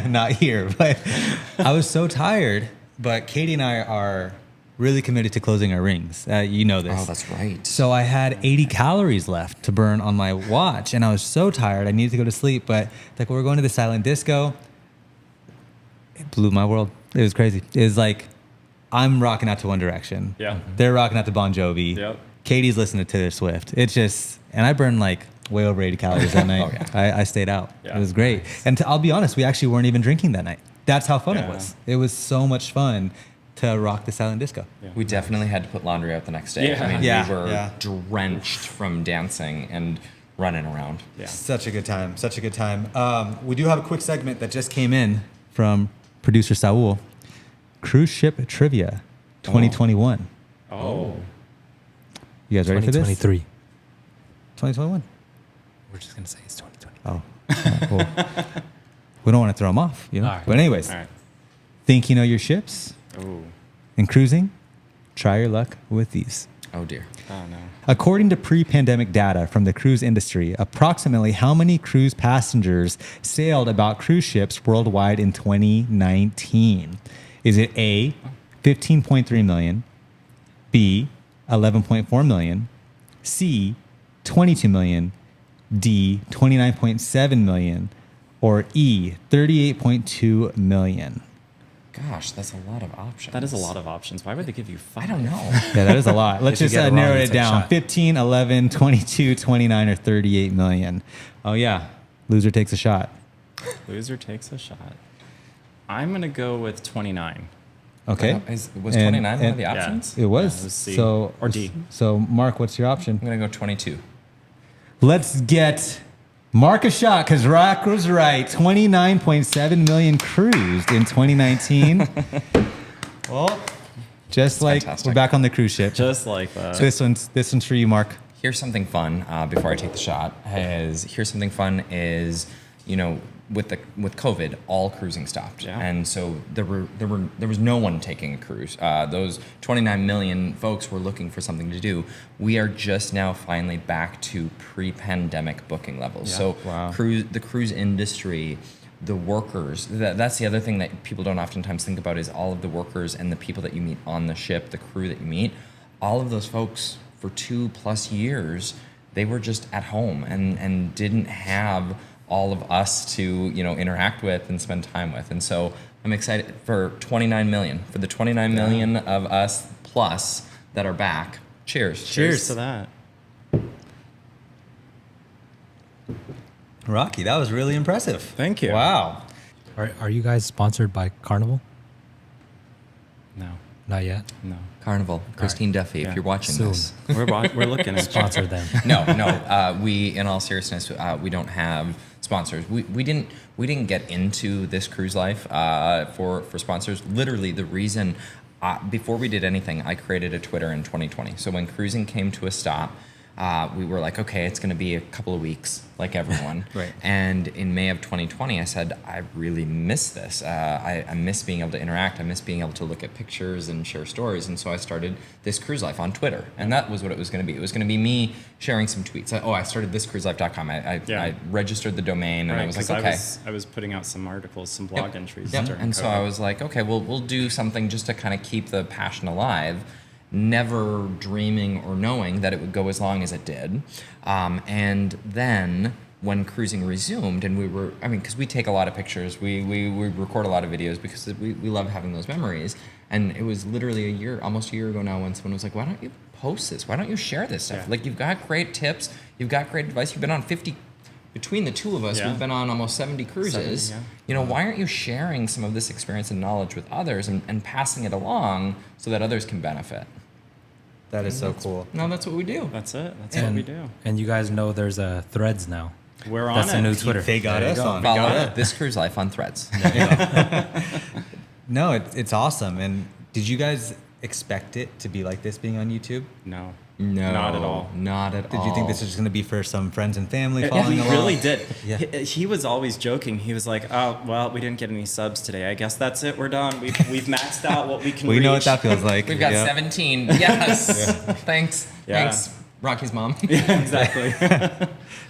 not here. But I was so tired. But Katie and I are really committed to closing our rings. You know this. Oh, that's right. So I had 80 calories left to burn on my watch, and I was so tired. I needed to go to sleep. But like, we're going to the silent disco. It blew my world. It was crazy. It was like, I'm rocking out to One Direction. Yeah. They're rocking out to Bon Jovi. Yep. Katie's listening to Taylor Swift. It's just, and I burned like way over 80 calories that night. I stayed out. Yeah. It was great. And I'll be honest, we actually weren't even drinking that night. That's how fun it Yeah. was. It was so much fun to rock the silent disco. Yeah. We definitely had to put laundry out the next day. Yeah. I mean, Yeah, we were yeah. drenched from dancing and running around. Yeah. Such a good time. Such a good time. We do have a quick segment that just came in from producer Saul. Cruise ship trivia 2021. Oh. You guys ready for this? 2023. 2021. We're just gonna say it's 2020. Oh. Well, we don't want to throw them off, you know? All right. But anyways, All right. think you know your ships Oh. and cruising? Try your luck with these. Oh, dear. Oh no. According to pre-pandemic data from the cruise industry, approximately how many cruise passengers sailed about cruise ships worldwide in 2019? Is it A, 15.3 million, B, 11.4 million, C, 22 million, D, 29.7 million, or E, 38.2 million? Gosh, that's a lot of options. That is a lot of options. Why would they give you 5? I don't know. Yeah, that is a lot. Let's If you just get it wrong, narrow you it take a down. shot. 15, 11, 22, 29, or 38 million. Oh, yeah. Loser takes a shot. Loser takes a shot. I'm gonna go with 29. Okay. Was And- 29 one of the Yeah. options? It was. Yeah, it was C. So, Or D. So, Mark, what's your option? I'm going to go 22. Let's get Mark a shot because Rock was right. 29.7 million cruised in 2019. Well, just like fantastic. we're back on the cruise ship. Just like that. So this one's for you, Mark. Here's something fun before I take the shot. Here's something fun is, you know, with COVID, all cruising stopped, Yeah. and so there was no one taking a cruise. Those 29 million folks were looking for something to do. We are just now finally back to pre-pandemic booking levels. Yeah. So Wow. the cruise industry, the workers, that's the other thing that people don't oftentimes think about is all of the workers and the people that you meet on the ship, the crew that you meet. All of those folks for 2+ years, they were just at home and didn't have all of us to, you know, interact with and spend time with. And so I'm excited for 29 million, for the 29 million of us plus that are back. Cheers. Cheers to that. Rocky, that was really impressive. Thank you. Wow. Are you guys sponsored by Carnival? No. Not yet. No. Carnival, Christine Duffy, Yeah. if you're watching Soon. this. We're looking at Sponsor them. No. We, in all seriousness, we don't have sponsors. We didn't get into this cruise life for sponsors. Literally, the reason before we did anything, I created a Twitter in 2020. So when cruising came to a stop, we were like, okay, it's going to be a couple of weeks, like everyone. Right. And in May of 2020, I said, I really miss this. I miss being able to interact. I miss being able to look at pictures and share stories. And so I started this cruise life on Twitter. And that was what it was going to be. It was going to be me sharing some tweets. I started thiscruiselife.com. I registered the domain, and I was like, 'cause okay. I was putting out some articles, some blog entries. Yep. during And so COVID. I was like, okay, we'll do something just to kind of keep the passion alive, never dreaming or knowing that it would go as long as it did. And then when cruising resumed, and because we take a lot of pictures, we record a lot of videos because we love having those memories. And it was literally almost a year ago now, when someone was like, why don't you post this? Why don't you share this stuff? Yeah. Like, you've got great tips, you've got great advice, you've been on 50. Between the two of us, Yeah. we've been on almost 70 cruises. 70, yeah. You know, why aren't you sharing some of this experience and knowledge with others and passing it along so that others can benefit? That is so cool. No, that's what we do. That's it. That's what we do. And you guys know there's a Threads now. We're on That's it. a new Twitter. They got There you us go. on. Follow got it. This Cruise Life on Threads. No, it's awesome. And did you guys expect it to be like this being on YouTube? No. No, not at all. Not at all. Did you think this was just going to be for some friends and family He following along? really did. Yeah. He was always joking. He was like, "Oh, well, we didn't get any subs today. I guess that's it. We're done. We've maxed out what we can We reach." know what that feels like. We've got Yeah. 17. Yes. Thanks. Yeah. Thanks, Rocky's mom. Yeah, exactly.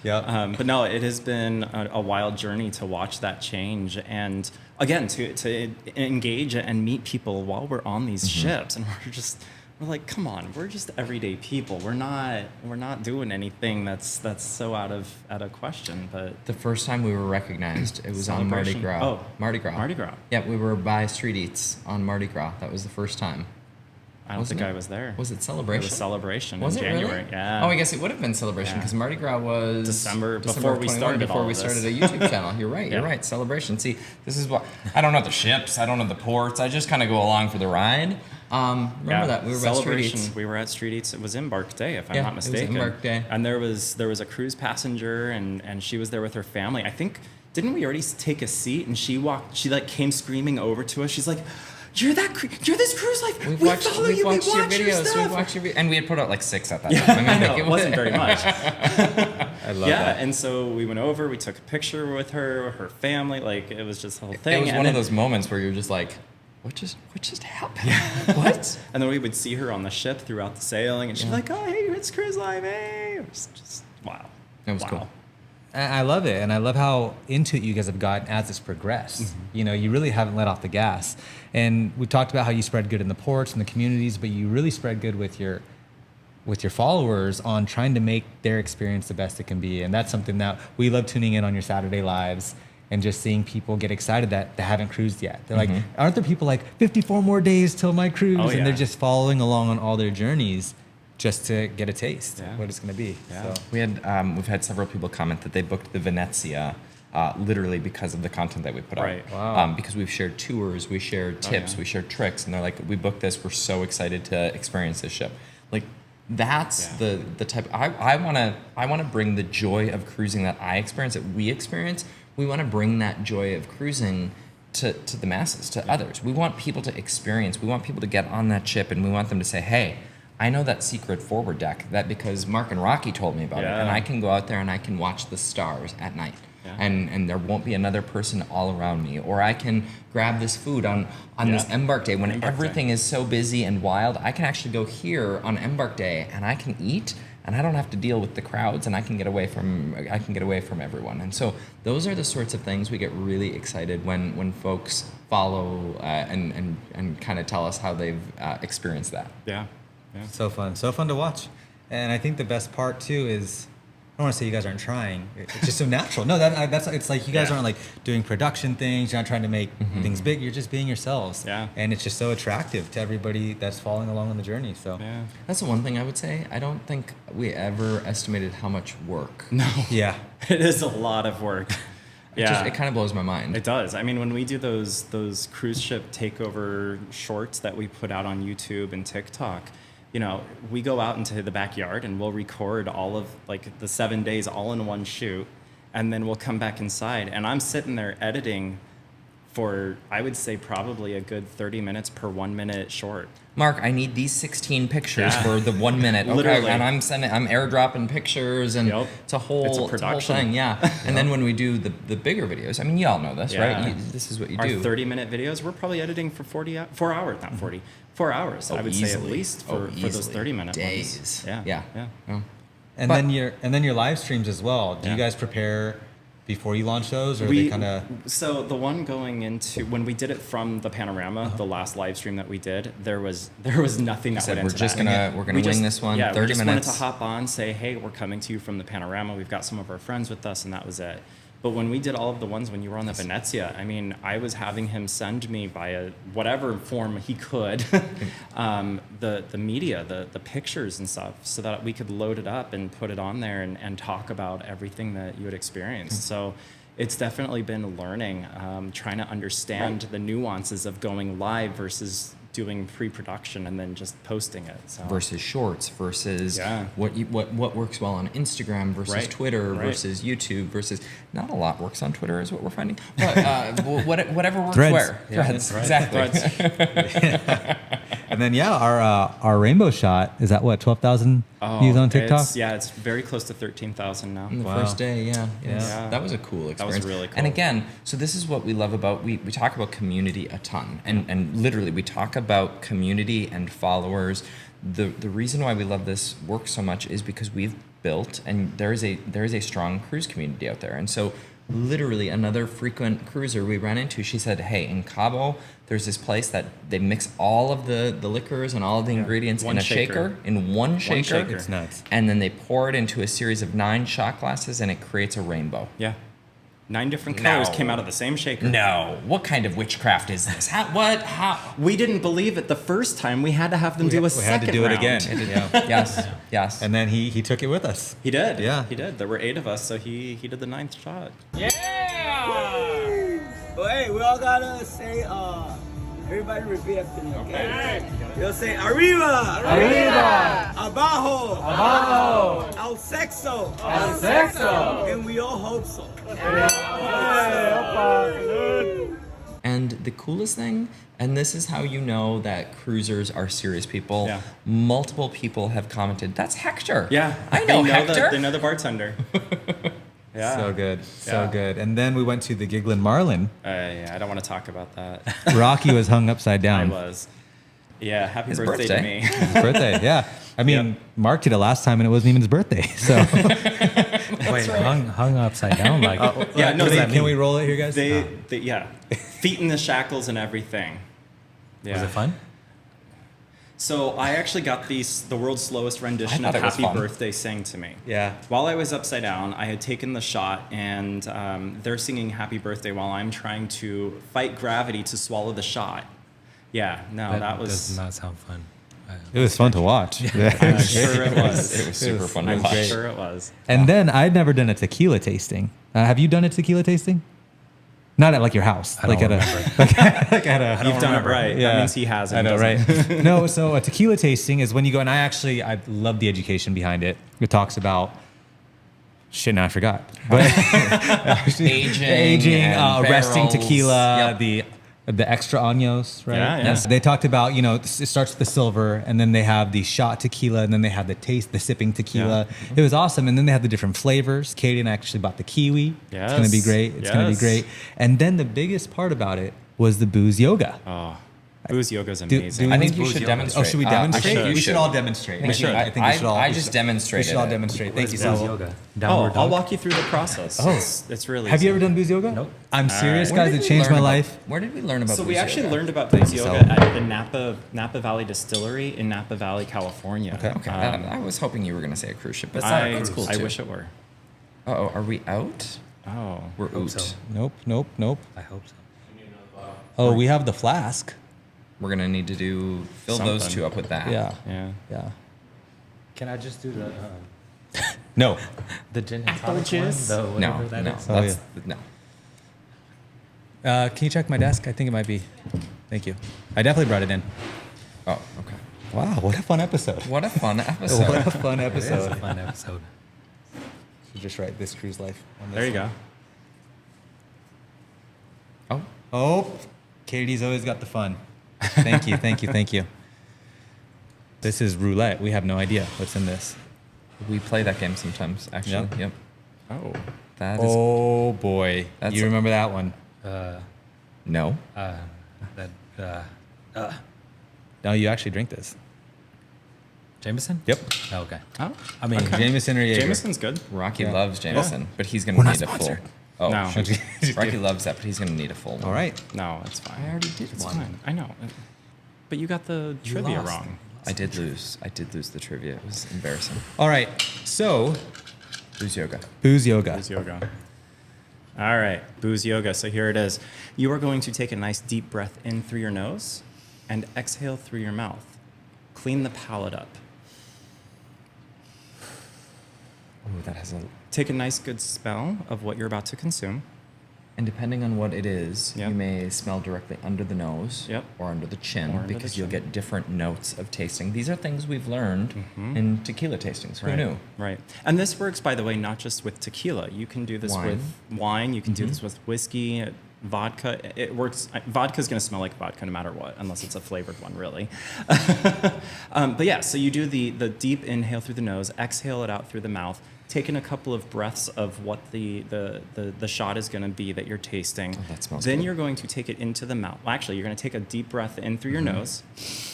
Yeah. But no, it has been a wild journey to watch that change, and again to engage and meet people while we're on these ships, and we're like, come on, we're just everyday people. We're not doing anything that's so out of question. But The first time we were recognized, it was on Mardi Celebration. Gras. Oh, Mardi Gras. Mardi Gras. Yeah, we were by Street Eats on Mardi Gras. That was the first time. I don't Wasn't think it? I was there. Was it It Celebration? was Celebration Was in it January. really? Yeah. Oh, I guess it would have been Celebration Yeah. because Mardi Gras was December, before of we 21, started before all we of started a this. YouTube channel. You're right. You're Yeah. right. Celebration. See, this is what I don't know the ships. I don't know the ports. I just kind of go along for the ride. Remember that we were by Street Celebration. Eats. We were at Street Eats. It was Embark Day, if I'm Yeah, not it was mistaken. Embark Day. And there was a cruise passenger, and she was there with her family. I think, didn't we already take a seat? And she like came screaming over to us. She's like, "You're this cruise life. We follow you. We watch your videos. We've watched your and we had put out like 6 at that Yeah, time. I know, like, it wasn't very much. I love Yeah, that. and so we went over. We took a picture with her family. Like it was just the whole thing. It was And one of then- those moments where you're just like, what just happened? What? And then we would see her on the ship throughout the sailing, and she'd be like, "Oh, hey, it's cruise life, hey!" It was just wow. It was Wow. cool. I love it, and I love how into it you guys have gotten as it's progressed. You know, you really haven't let off the gas. And we talked about how you spread good in the ports and the communities, but you really spread good with your followers on trying to make their experience the best it can be. And that's something that we love tuning in on your Saturday lives and just seeing people get excited that they haven't cruised yet. They're like, aren't there people like 54 more days till my cruise? Oh, And they're yeah. just following along on all their journeys just to get a taste Yeah. of what it's going to be. Yeah. So. We've had several people comment that they booked the Venezia literally because of the content that we put Right. out. Wow. Because we've shared tours, we shared tips, yeah. we shared tricks, and they're like, we booked this. We're so excited to experience this ship. Like that's Yeah. the type. I wanna bring the joy of cruising that I experience, that we experience. We want to bring that joy of cruising to the masses, to others. We want people to experience. We want people to get on that ship, and we want them to say, hey. I know that secret forward deck, that because Mark and Rocky told me about it, and Yeah. I can go out there and I can watch the stars at night, Yeah. and there won't be another person all around me, or I can grab this food on this Yeah. Embark Day when Embark Day. everything is so busy and wild. I can actually go here on Embark Day and I can eat, and I don't have to deal with the crowds, and I can get away from everyone. And so those are the sorts of things we get really excited when folks follow and kind of tell us how they've experienced that. Yeah. Yeah. So fun to watch. And I think the best part too is, I don't want to say you guys aren't trying. It's just so natural. No, that's it's like you guys Yeah. aren't like doing production things. You're not trying to make things big. You're just being yourselves. Yeah. And it's just so attractive to everybody that's following along on the journey. So Yeah. That's the one thing I would say. I don't think we ever estimated how much work. No. yeah. It is a lot of work. Yeah. It kind of blows my mind. It does. I mean, when we do those cruise ship takeover shorts that we put out on YouTube and TikTok, you know, we go out into the backyard and we'll record all of like the 7 days all in one shoot, and then we'll come back inside and I'm sitting there editing for, I would say, probably a good 30 minutes per 1 minute short. Mark, I need these 16 pictures Yeah. for the 1 minute. Okay, Literally. and I'm airdropping pictures, and Yep. it's a whole production. thing, yeah. And then when we do the bigger videos, I mean, you all know this, Yeah. right? This is what you Our do. 30-minute videos, we're probably editing for 4 hours, not 40, 4 hours. I would say at Easily. least for those Easily. 30-minute days. ones. Yeah. Yeah. Yeah. Oh. And But- then your live streams as well. Do you Yeah. guys prepare before you launch those, or We- they kind of? So the one going into, when we did it from the Panorama, Uh-huh. the last live stream that we did, there was nothing that said, went we're into just that. we're gonna wing this one, Yeah, 30 we just minutes. wanted to hop on, say, hey, we're coming to you from the Panorama. We've got some of our friends with us, and that was it. But when we did all of the ones when you were on the Venezia, I mean, I was having him send me via whatever form he could the media, the pictures and stuff, so that we could load it up and put it on there and talk about everything that you had experienced. So it's definitely been learning, trying to understand the nuances of going live versus doing pre-production and then just posting it. So. versus shorts, versus Yeah. what works well on Instagram versus Right. Twitter Right. versus YouTube versus not a lot works on Twitter is what we're finding, but whatever works Threads. where Yeah, threads that's right. exactly. But And And then our rainbow shot is at what 12,000 views on TikTok. It's very close to 13,000 now. The Wow. first day, yeah. Yeah. That was a cool experience. That was really cool. And again, so this is what we love about, we talk about community a ton. And literally, we talk about community and followers. The reason why we love this work so much is because we've built, and there is a strong cruise community out there. And so literally another frequent cruiser we ran into, she said, hey, in Cabo, there's this place that they mix all of the liquors and all of the ingredients One in a shaker. in one shaker. shaker. It's nuts. And then they pour it into a series of 9 shot glasses, and it creates a rainbow. Yeah. 9 different colors No. came out of the same shaker. No. What kind of witchcraft is this? How? We didn't believe it the first time. We had to have them do a We second had to do it round. again. Yeah. Yes. And then he took it with us. He did. Yeah. He did. There were 8 of us, so he did the 9th shot. Well, hey, we all gotta say, everybody repeat after me, okay? You'll say, arriba! Arriba! Abajo! Abajo! Al sexo! Al sexo! And we all hope so. And the coolest thing, and this is how you know that cruisers are serious people. Yeah. Multiple people have commented, "That's Hector." Yeah. I know Hector. They know the bartender. Yeah. So good. So Yeah. good. And then we went to the Giglin Marlin. Yeah, I don't want to talk about that. Rocky was hung upside I down. was. Yeah, happy His birthday, birthday. to me. His birthday, yeah. I mean, Yep. Mark did it last time and it wasn't even his birthday. So Wait, hung upside down like. Yeah, no, can we roll it here, guys? They feet in the shackles and everything. Yeah. Was it fun? So I actually got the world's slowest rendition I of thought it was Happy fun. Birthday sang to me. Yeah. While I was upside down, I had taken the shot, and they're singing Happy Birthday while I'm trying to fight gravity to swallow the shot. Yeah, no, that was. does not sound fun. It was fun to watch. I'm sure it was. It was super fun to I'm watch. sure it was. And then I'd never done a tequila tasting. Have you done a tequila tasting? Not at like your house, I like don't at remember. like at a. You've done it right. That means he has. I know, right? No, so a tequila tasting is when you go, and I love the education behind it. It talks about shit. Now I forgot, but Aging and resting barrels. tequila, Yep. the extra años, right? Yeah, yeah. Yes. They talked about, it starts with the silver, and then they have the shot tequila, and then they have the sipping tequila. Yeah. It was awesome, and then they have the different flavors. Katie and I actually bought the kiwi. It's gonna be Yes. great. It's gonna be Yes. great. And then the biggest part about it was the booze yoga. Oh, booze yoga's Do- amazing. do I think you Booze should yoga. demonstrate. Oh, should we demonstrate? I think We should all demonstrate. We should. I think we should all. I we just should- demonstrated. We should all it. demonstrate. Thank you, Booze Sal. yoga. Oh, Downward I'll dog. walk you through the process. Oh. It's really Have you easy. ever done booze yoga? Nope. I'm serious, Where guys. did It we changed learn my about- life. Where did we learn about So booze we actually yoga? learned about Thank booze you, yoga Sal. at the Napa Valley Distillery in Napa Valley, California. Okay. Okay, I was hoping you were going to say a cruise ship, but I, that's cool I too. wish it were. Uh-oh, are we out? Oh. We're Hope out. so. Nope. I hope so. Oh, we have the flask. We're going to need to fill those Something. two up with that. Yeah. Yeah. Can I just do the No. gin and Apple tonic juice? one? The No, whatever that no, is? Oh, that's, no. Can you check my desk? I think it might be. Thank you. I definitely brought it in. Oh, okay. Wow, what a fun episode. What a fun What episode. a fun It is a episode. fun episode. Should just write this cruise life. On this There you one. go. Oh, Oh, Katie's always got the fun. Thank you. This is roulette. We have no idea what's in this. we play that game sometimes, actually. Yep. Yep. Oh. That is Oh boy, That's you a- remember that one? no. No, you actually drink this. Jameson? Yep. Oh, okay. Oh. I mean, Jameson or Jaeger? Jameson's good. Rocky Yeah. loves Jameson, but he's gonna We're not need a full. sponsored. Oh, No. shoot. Rocky loves that, but he's gonna need a full one. All right. No, it's fine. I already did It's one. fine. I know. But you got the trivia lost. wrong. I did lose. I did lose the trivia. It was embarrassing. All right. So, Booze yoga. booze yoga. Booze yoga. All right, booze yoga. So here it is. You are going to take a nice deep breath in through your nose and exhale through your mouth. Clean the palate up. Oh, that has a. Take a nice good smell of what you're about to consume. And depending on what it is, Yep. you may smell directly under the nose Yep. or under the chin Or under the because you'll chin. get different notes of tasting. These are things we've learned in tequila tastings. Who Right. knew? Right. And this works, by the way, not just with tequila. You can do this Wine. with wine. You can do this with whiskey. vodka. It works. Vodka's going to smell like vodka no matter what, unless it's a flavored one, really. But yeah, so you do the deep inhale through the nose, exhale it out through the mouth, take in a couple of breaths of what the shot is going to be that you're tasting. Oh, that smells Then good. you're going to take it into the mouth. Well, actually, you're going to take a deep breath in through your nose.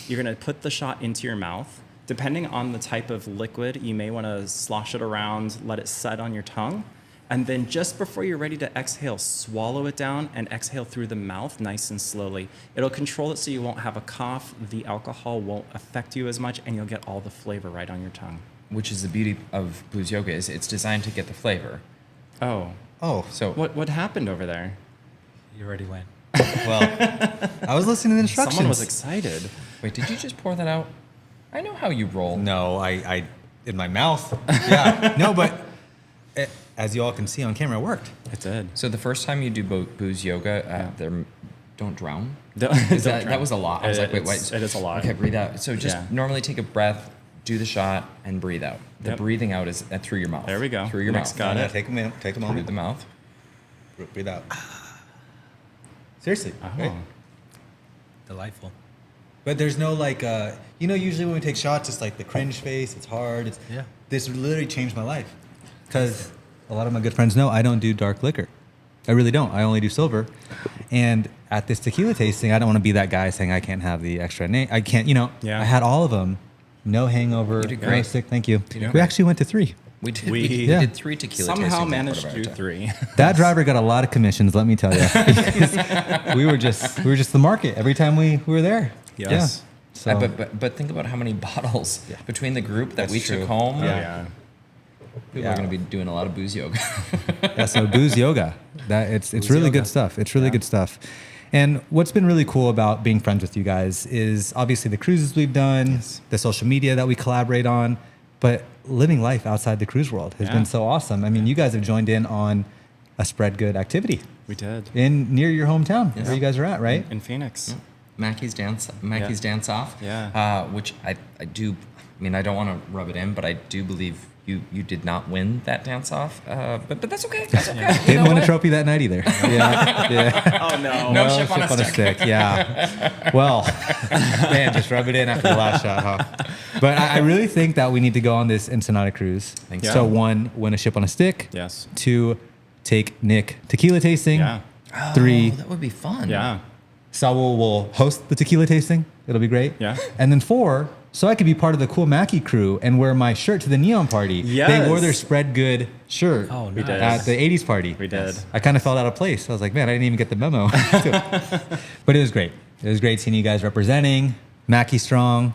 You're going to put the shot into your mouth. Depending on the type of liquid, you may want to slosh it around, let it set on your tongue. And then just before you're ready to exhale, swallow it down and exhale through the mouth nice and slowly. It'll control it so you won't have a cough, the alcohol won't affect you as much, and you'll get all the flavor right on your tongue. Which is the beauty of booze yoga, is it's designed to get the flavor. Oh. Oh, So What happened over there? You already went. well, I was listening to the instructions. Someone was excited. wait, did you just pour that out? I know how you roll. No, I in my mouth. Yeah, no, but as you all can see on camera, it worked. It did. So the first time you do booze yoga, don't drown. Don't That was a lot. I was like, wait, It's- wait. it is a lot. Okay, breathe out. So just Yeah. normally take a breath, do the shot, and breathe out. The Yep. breathing out is through your mouth. There we go. Through your Next mouth. got Yeah, it. take a minute. Take a Through moment. the mouth. Breathe out. Seriously. Oh. Right? Delightful. But there's no like, usually when we take shots, it's like the cringe face. It's hard. Yeah. This literally changed my life. Because a lot of my good friends know I don't do dark liquor. I really don't. I only do silver. And at this tequila tasting, I don't want to be that guy saying I can't have the extra name. I can't, Yeah. I had all of them. No hangover. You did No great. sick. Thank you. did We actually went to 3. We did. We- We Yeah. did 3 tequila tastings Somehow on managed Puerto to do Vallarta. 3. That driver got a lot of commissions, let me tell you. Because we were just the market every time we were there. Yes. Yeah. So, But think about how many bottles between the group that That's we true. took home. Yeah. People Yeah. are going to be doing a lot of booze yoga. yeah, so booze yoga. It's Booze really yoga. good stuff. It's really good stuff. And what's been really cool about being friends with you guys is obviously the cruises we've done, the social media that we collaborate on, but living life outside the cruise world has Yeah. been so awesome. I mean, you guys have joined in on a spread good activity We did. near your hometown Yes. where you guys are at, right? In Phoenix. Mackey's dance off. Yeah. Which I do. I mean, I don't want to rub it in, but I do believe you did not win that dance off. But that's okay. That's okay. You Didn't know win a what? trophy that night either. Yeah. Oh, no. No ship on a stick. Yeah. Well, man, just rub it in after the last shot, huh? But I really think that we need to go on this Ensenada cruise. Think so. So 1, win a ship on a stick. Yes. 2, take Nick tequila tasting. Yeah. 3, Oh, that would be fun. Yeah. Saul will host the tequila tasting. It'll be great. Yeah. And then 4, so I could be part of the cool Mackie crew and wear my shirt to the neon party. Yes. They wore their spread good shirt Oh, We nice. did. at the 80s party. We did. I kind of felt out of place. I was like, man, I didn't even get the memo. But it was great. It was great seeing you guys representing. Mackie strong.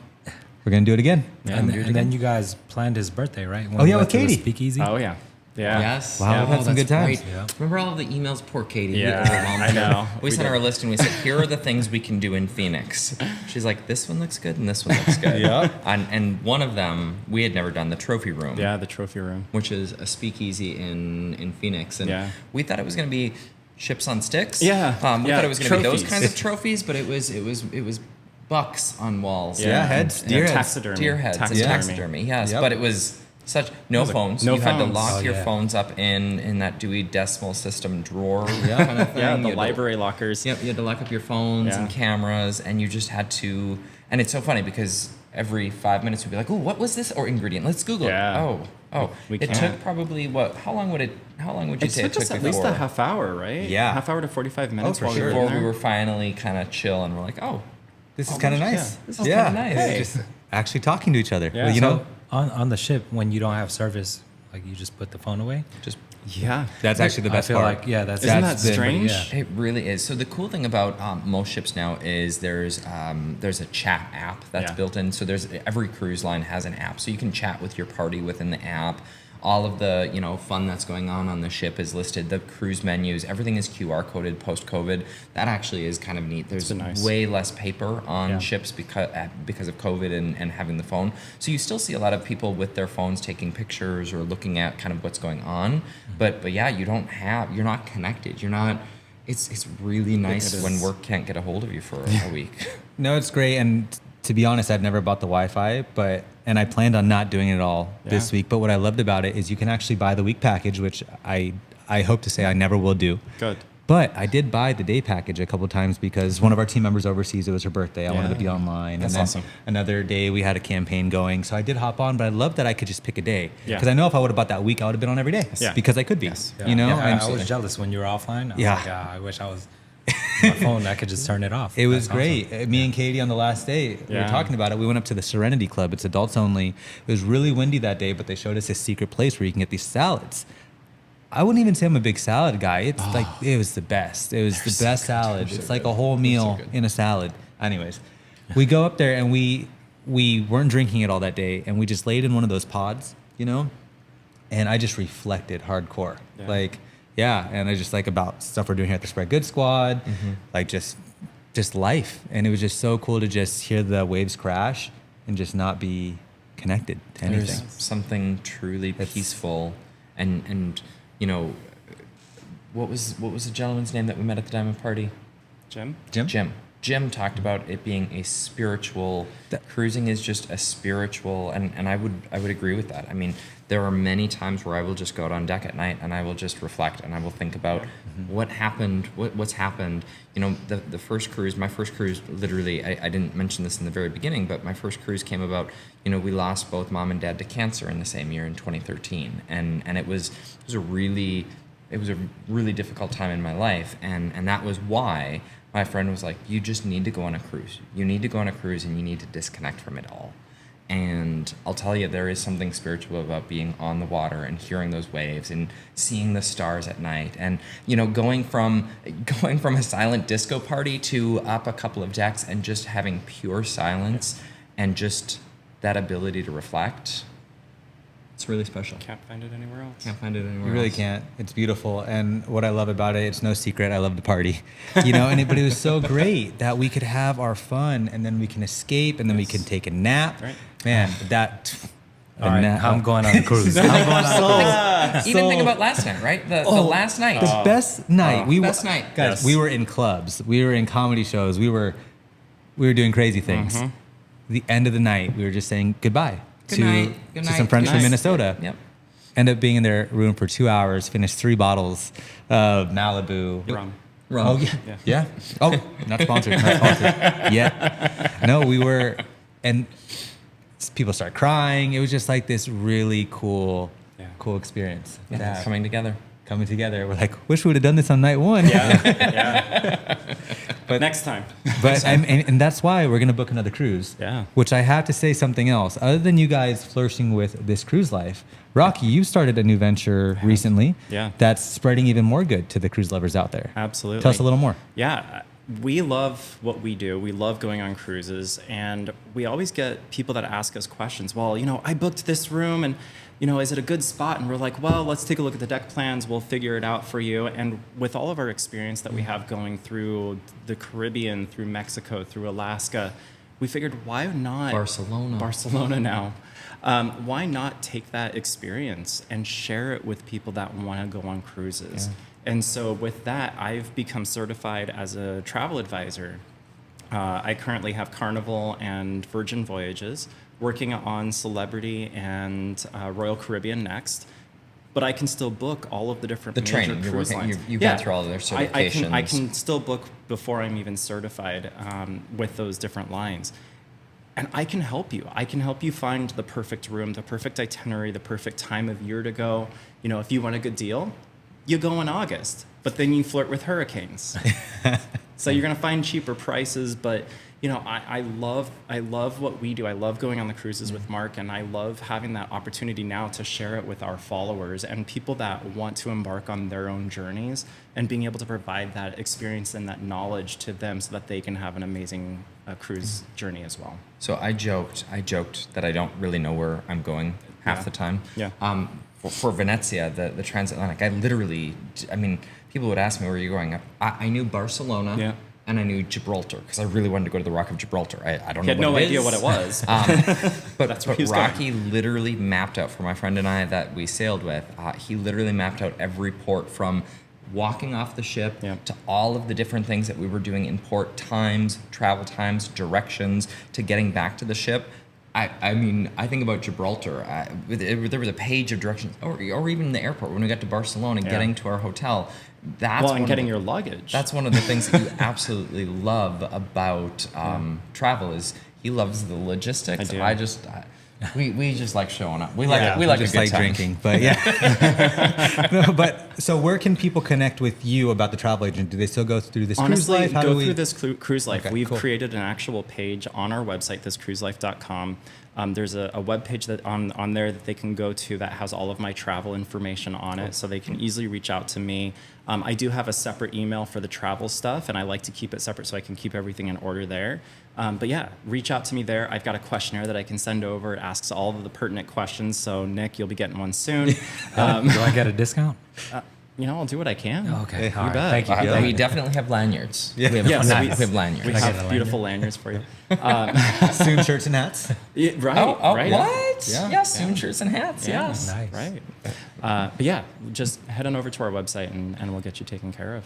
We're going to do it again. Yeah. And then you guys planned his birthday, right? When Oh, we yeah, went with to the Katie. Speakeasy. Oh, yeah. Yeah. Yes. Wow, we've had some that's good times. right. Yeah. Remember all of the emails? Poor Katie. We Yeah, overwhelmed I her. know. We We sent her did. a list and we said, here are the things we can do in Phoenix. She's like, this one looks good and this one looks good. Yeah. And one of them, we had never done, the trophy room. Yeah, the trophy room. Which is a speakeasy in Phoenix. And Yeah. we thought it was going to be ships on sticks. Yeah, We yeah, thought it was going to be those trophies. kinds of trophies, but it was bucks on walls. Yeah, heads, And deer heads. Taxidermy. Deer heads and taxidermy, yes. Yep. But it was such no was like, phones. no you had to phones. lock Oh, your yeah. phones up in that Dewey Decimal System drawer kind of thing. Yeah, You the had to- library lockers. Yep, you had to lock up your phones Yeah. and cameras, and you just had to. And it's so funny because every 5 minutes we'd be like, "Oh, what was this?" Or ingredient. Let's Google Yeah. it. Oh. We it can't. took probably what? How long would you It say took it took us at before? least a half hour, right? Yeah. Half hour to 45 minutes for while sure. we were before in we there. were finally kind of chill and we're like, "Oh, This is kind of nice. This is kinda nice. Hey. Just actually talking to each other. Yeah. Well, you So know, on the ship, when you don't have service, like you just put the phone away. just." Yeah. that's actually the I best feel part. like that's Isn't That's that been- strange? yeah. It really is. So the cool thing about most ships now is there's a chat app that's Yeah. built in. So every cruise line has an app, so you can chat with your party within the app. All of the fun that's going on the ship is listed. The cruise menus, everything is QR coded post COVID. That actually is kind of neat. There's been nice. way less paper on Yeah. ships because of COVID and having the phone. So you still see a lot of people with their phones taking pictures or looking at kind of what's going on. But yeah, you're not connected. You're not. It's really nice is. when work can't get a hold of you for a week. No, it's great. And to be honest, I've never bought the Wi-Fi, and I planned on not doing it all this Yeah. week. But what I loved about it is you can actually buy the week package, which I hope to say I never will do. Good. But I did buy the day package a couple of times because one of our team members overseas, it was her birthday. I wanted to be online. That's and then awesome. Another day we had a campaign going. So I did hop on, but I love that I could just pick a day. Yeah. Because I know if I would have bought that week, I would have been on every day. Yeah. Because I could be. Yes. You know? Yeah, And I was jealous when you were offline. I was Yeah. like, I wish I was on my phone. I could just turn it off. it was That's great. awesome. Me and Katie on the last day, we were Yeah. talking about it. We went up to the Serenity Club. It's adults only. It was really windy that day, but they showed us this secret place where you can get these salads. I wouldn't even say I'm a big salad guy. It's like, it was the best. It was the best salad. It's like a whole meal in a salad. Anyways, we go up there and we weren't drinking it all that day. And we just laid in one of those pods, you know? And I just reflected hardcore. Yeah. Like, yeah. And I just like about stuff we're doing here at the Spread Good Squad, like just life. And it was just so cool to just hear the waves crash and just not be connected to anything. There's something truly peaceful and you know, what was the gentleman's name that we met at the diamond party? Jim? Jim talked about it being a spiritual. Cruising is just a spiritual, and I would agree with that. I mean, there are many times where I will just go out on deck at night and I will just reflect and I will think about what happened, what's happened. You know, the first cruise, my first cruise, literally, I didn't mention this in the very beginning, but my first cruise came about. You know, we lost both mom and dad to cancer in the same year in 2013, and it was a really difficult time in my life, and that was why my friend was like, you just need to go on a cruise. You need to go on a cruise and you need to disconnect from it all. And I'll tell you, there is something spiritual about being on the water and hearing those waves and seeing the stars at night. And, you know, going from a silent disco party to up a couple of decks and just having pure silence and just that ability to reflect. It's really special. Can't find it anywhere else. Can't find it anywhere You really else. can't. It's beautiful. And what I love about it, it's no secret, I love the party. You know, but it was so great that we could have our fun and then we can escape and then we can take a nap. Right. Man, that... All right, I'm going on a cruise. I'm going on Even think about last night, right? The last night. The best night. Best night. Guys, Yes. we were in clubs. We were in comedy shows. We were doing crazy things. The end of the night, we were just saying goodbye Good night. Good to night. some friends Good from night. Minnesota. Yep. End up being in their room for 2 hours, finished 3 bottles of Malibu. Rum. Oh, yeah. Yeah. Oh, not sponsored. Not sponsored. Yeah. No, we were, and people start crying. It was just like this really cool experience. Yeah, coming together. Coming together. We're like, wish we would have done this on night 1. But next time. But and that's why we're gonna book another cruise. Yeah. Which I have to say something else. Other than you guys flourishing with this cruise life, Rocky, you started a new venture recently. Yeah. That's spreading even more good to the cruise lovers out there. Absolutely. Tell us a little more. Yeah, we love what we do. We love going on cruises, and we always get people that ask us questions. Well, you know, I booked this room, and you know, is it a good spot? And we're like, well, let's take a look at the deck plans. We'll figure it out for you. And with all of our experience that we have going through the Caribbean, through Mexico, through Alaska, we figured, why not Barcelona now? Why not take that experience and share it with people that want to go on cruises? Yeah. And so with that, I've become certified as a travel advisor. I currently have Carnival and Virgin Voyages, working on Celebrity and Royal Caribbean next. But I can still book all of the different The major training, cruise lines. you've gone through all of their certifications. I can still book before I'm even certified with those different lines. And I can help you. I can help you find the perfect room, the perfect itinerary, the perfect time of year to go. You know, if you want a good deal, you go in August, but then you flirt with hurricanes. So you're going to find cheaper prices, but you know, I love what we do. I love going on the cruises with Mark, and I love having that opportunity now to share it with our followers and people that want to embark on their own journeys, and being able to provide that experience and that knowledge to them so that they can have an amazing cruise journey as well. So I joked that I don't really know where I'm going half the time. Yeah. For Venezia, the transatlantic, I mean, people would ask me, where are you going? I knew Barcelona. Yeah. And I knew Gibraltar because I really wanted to go to the Rock of Gibraltar. I don't He know had what no it idea is. what it was. But That's where he was going. Rocky literally mapped out for my friend and I that we sailed with. He literally mapped out every port from walking off the ship to all of the different things that we were doing in port, times, travel times, directions, to getting back to the ship. I mean, I think about Gibraltar. There was a page of directions, or even the airport when we got to Barcelona, getting to our hotel. That's and getting your luggage. That's one of the things that you absolutely love about travel is he loves the logistics. I do. We just like showing up. We like just a good like time. drinking, but yeah. No, but so where can people connect with you about the travel agent? Do they still go through this Honestly, cruise life? How go do we... through this cruise life. Okay, We've cool. created an actual page on our website, thiscruiselife.com. There's a web page that on there that they can go to that has all of my travel information on it, so they can easily reach out to me. I do have a separate email for the travel stuff, and I like to keep it separate so I can keep everything in order there. But yeah, reach out to me there. I've got a questionnaire that I can send over. It asks all of the pertinent questions. So Nick, you'll be getting one soon. Do I get a discount? I'll do what I can. Okay. You All right. bet. Thank you. We definitely have lanyards. Yeah. We have, Yes, we have lanyards. We I get a have lanyard? beautiful lanyards for you. Soon shirts and hats. Yeah, right. Oh, right. what? Yeah. Yes, soon shirts and hats. Yeah. Yes. Nice. Right. But yeah, just head on over to our website and we'll get you taken care of.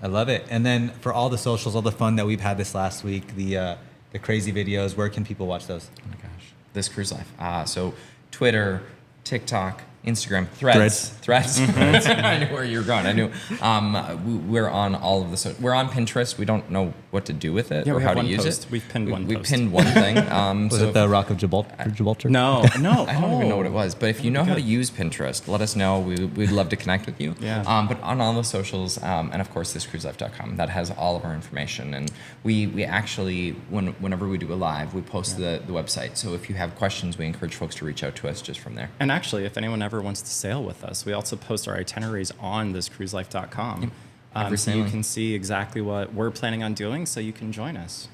I love it. And then for all the socials, all the fun that we've had this last week, the crazy videos, where can people watch those? Oh my gosh, this cruise life. So Twitter, TikTok, Instagram, Threads. I knew where you were going. I knew. We're on all of the. We're on Pinterest. We don't know what to do with it Yeah, or we how have to one use post. it. We've pinned one We post. pinned one thing. Was So it the Rock of Gibraltar? No. I don't even know what it was, but if you know how to use Pinterest, let us know. We'd love to connect with you. Yeah. But on all the socials, and of course, thiscruiselife.com, that has all of our information. And we actually, whenever we do a live, we post the website. So if you have questions, we encourage folks to reach out to us just from there. And actually, if anyone ever wants to sail with us, we also post our itineraries on thiscruiselife.com. Every So you sailing. can see exactly what we're planning on doing, so you can join us.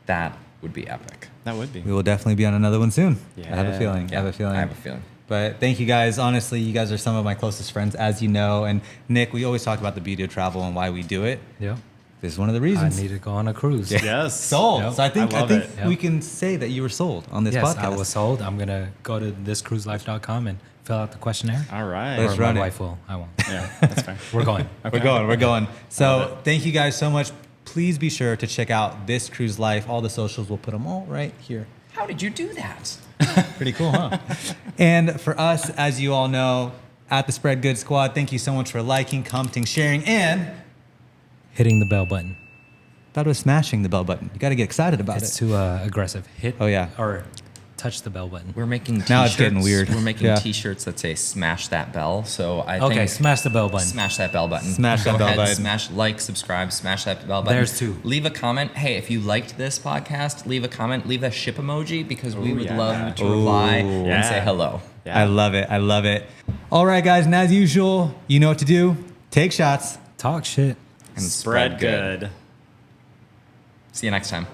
That would be epic. That would be. We will definitely be on another one soon. I have a Yeah. feeling. Yeah, I have a feeling. I have a feeling. But thank you guys. Honestly, you guys are some of my closest friends, as you know. And Nick, we always talk about the beauty of travel and why we do it. Yeah. This is one of the I reasons. need to go on a cruise. Yes. Sold. Yep. So I think love think it. Yep. we can say that you were sold on this Yes, podcast. I was sold. I'm gonna go to thiscruiselife.com and fill out the questionnaire. All right. Let's Or run my it. wife will. I won't. Yeah, that's fair. We're going. We're going. So thank you guys so much. Please be sure to check out This Cruise Life. All the socials, we'll put them all right here. How did you do that? Pretty cool, huh? And for us, as you all know, at the Spread Good Squad, thank you so much for liking, commenting, sharing, and Hitting the bell button. thought it was smashing the bell button. You got to get excited about It's it. too aggressive. Hit. Oh, yeah. Or touch the bell button. We're making t-shirts. Now it's getting weird. We're making Yeah. t-shirts that say "Smash that bell." So I Okay, think smash the bell button. smash that bell button. Smash that Go bell ahead, button. Smash like, subscribe, smash that bell button. There's two. Leave a comment. Hey, if you liked this podcast, leave a comment. Leave a ship emoji because we Ooh, would yeah. love to reply and yeah. say hello. Yeah. I love it. I love it. All right, guys. And as usual, you know what to do. Take shots. Talk shit. And Spread good. See you next time.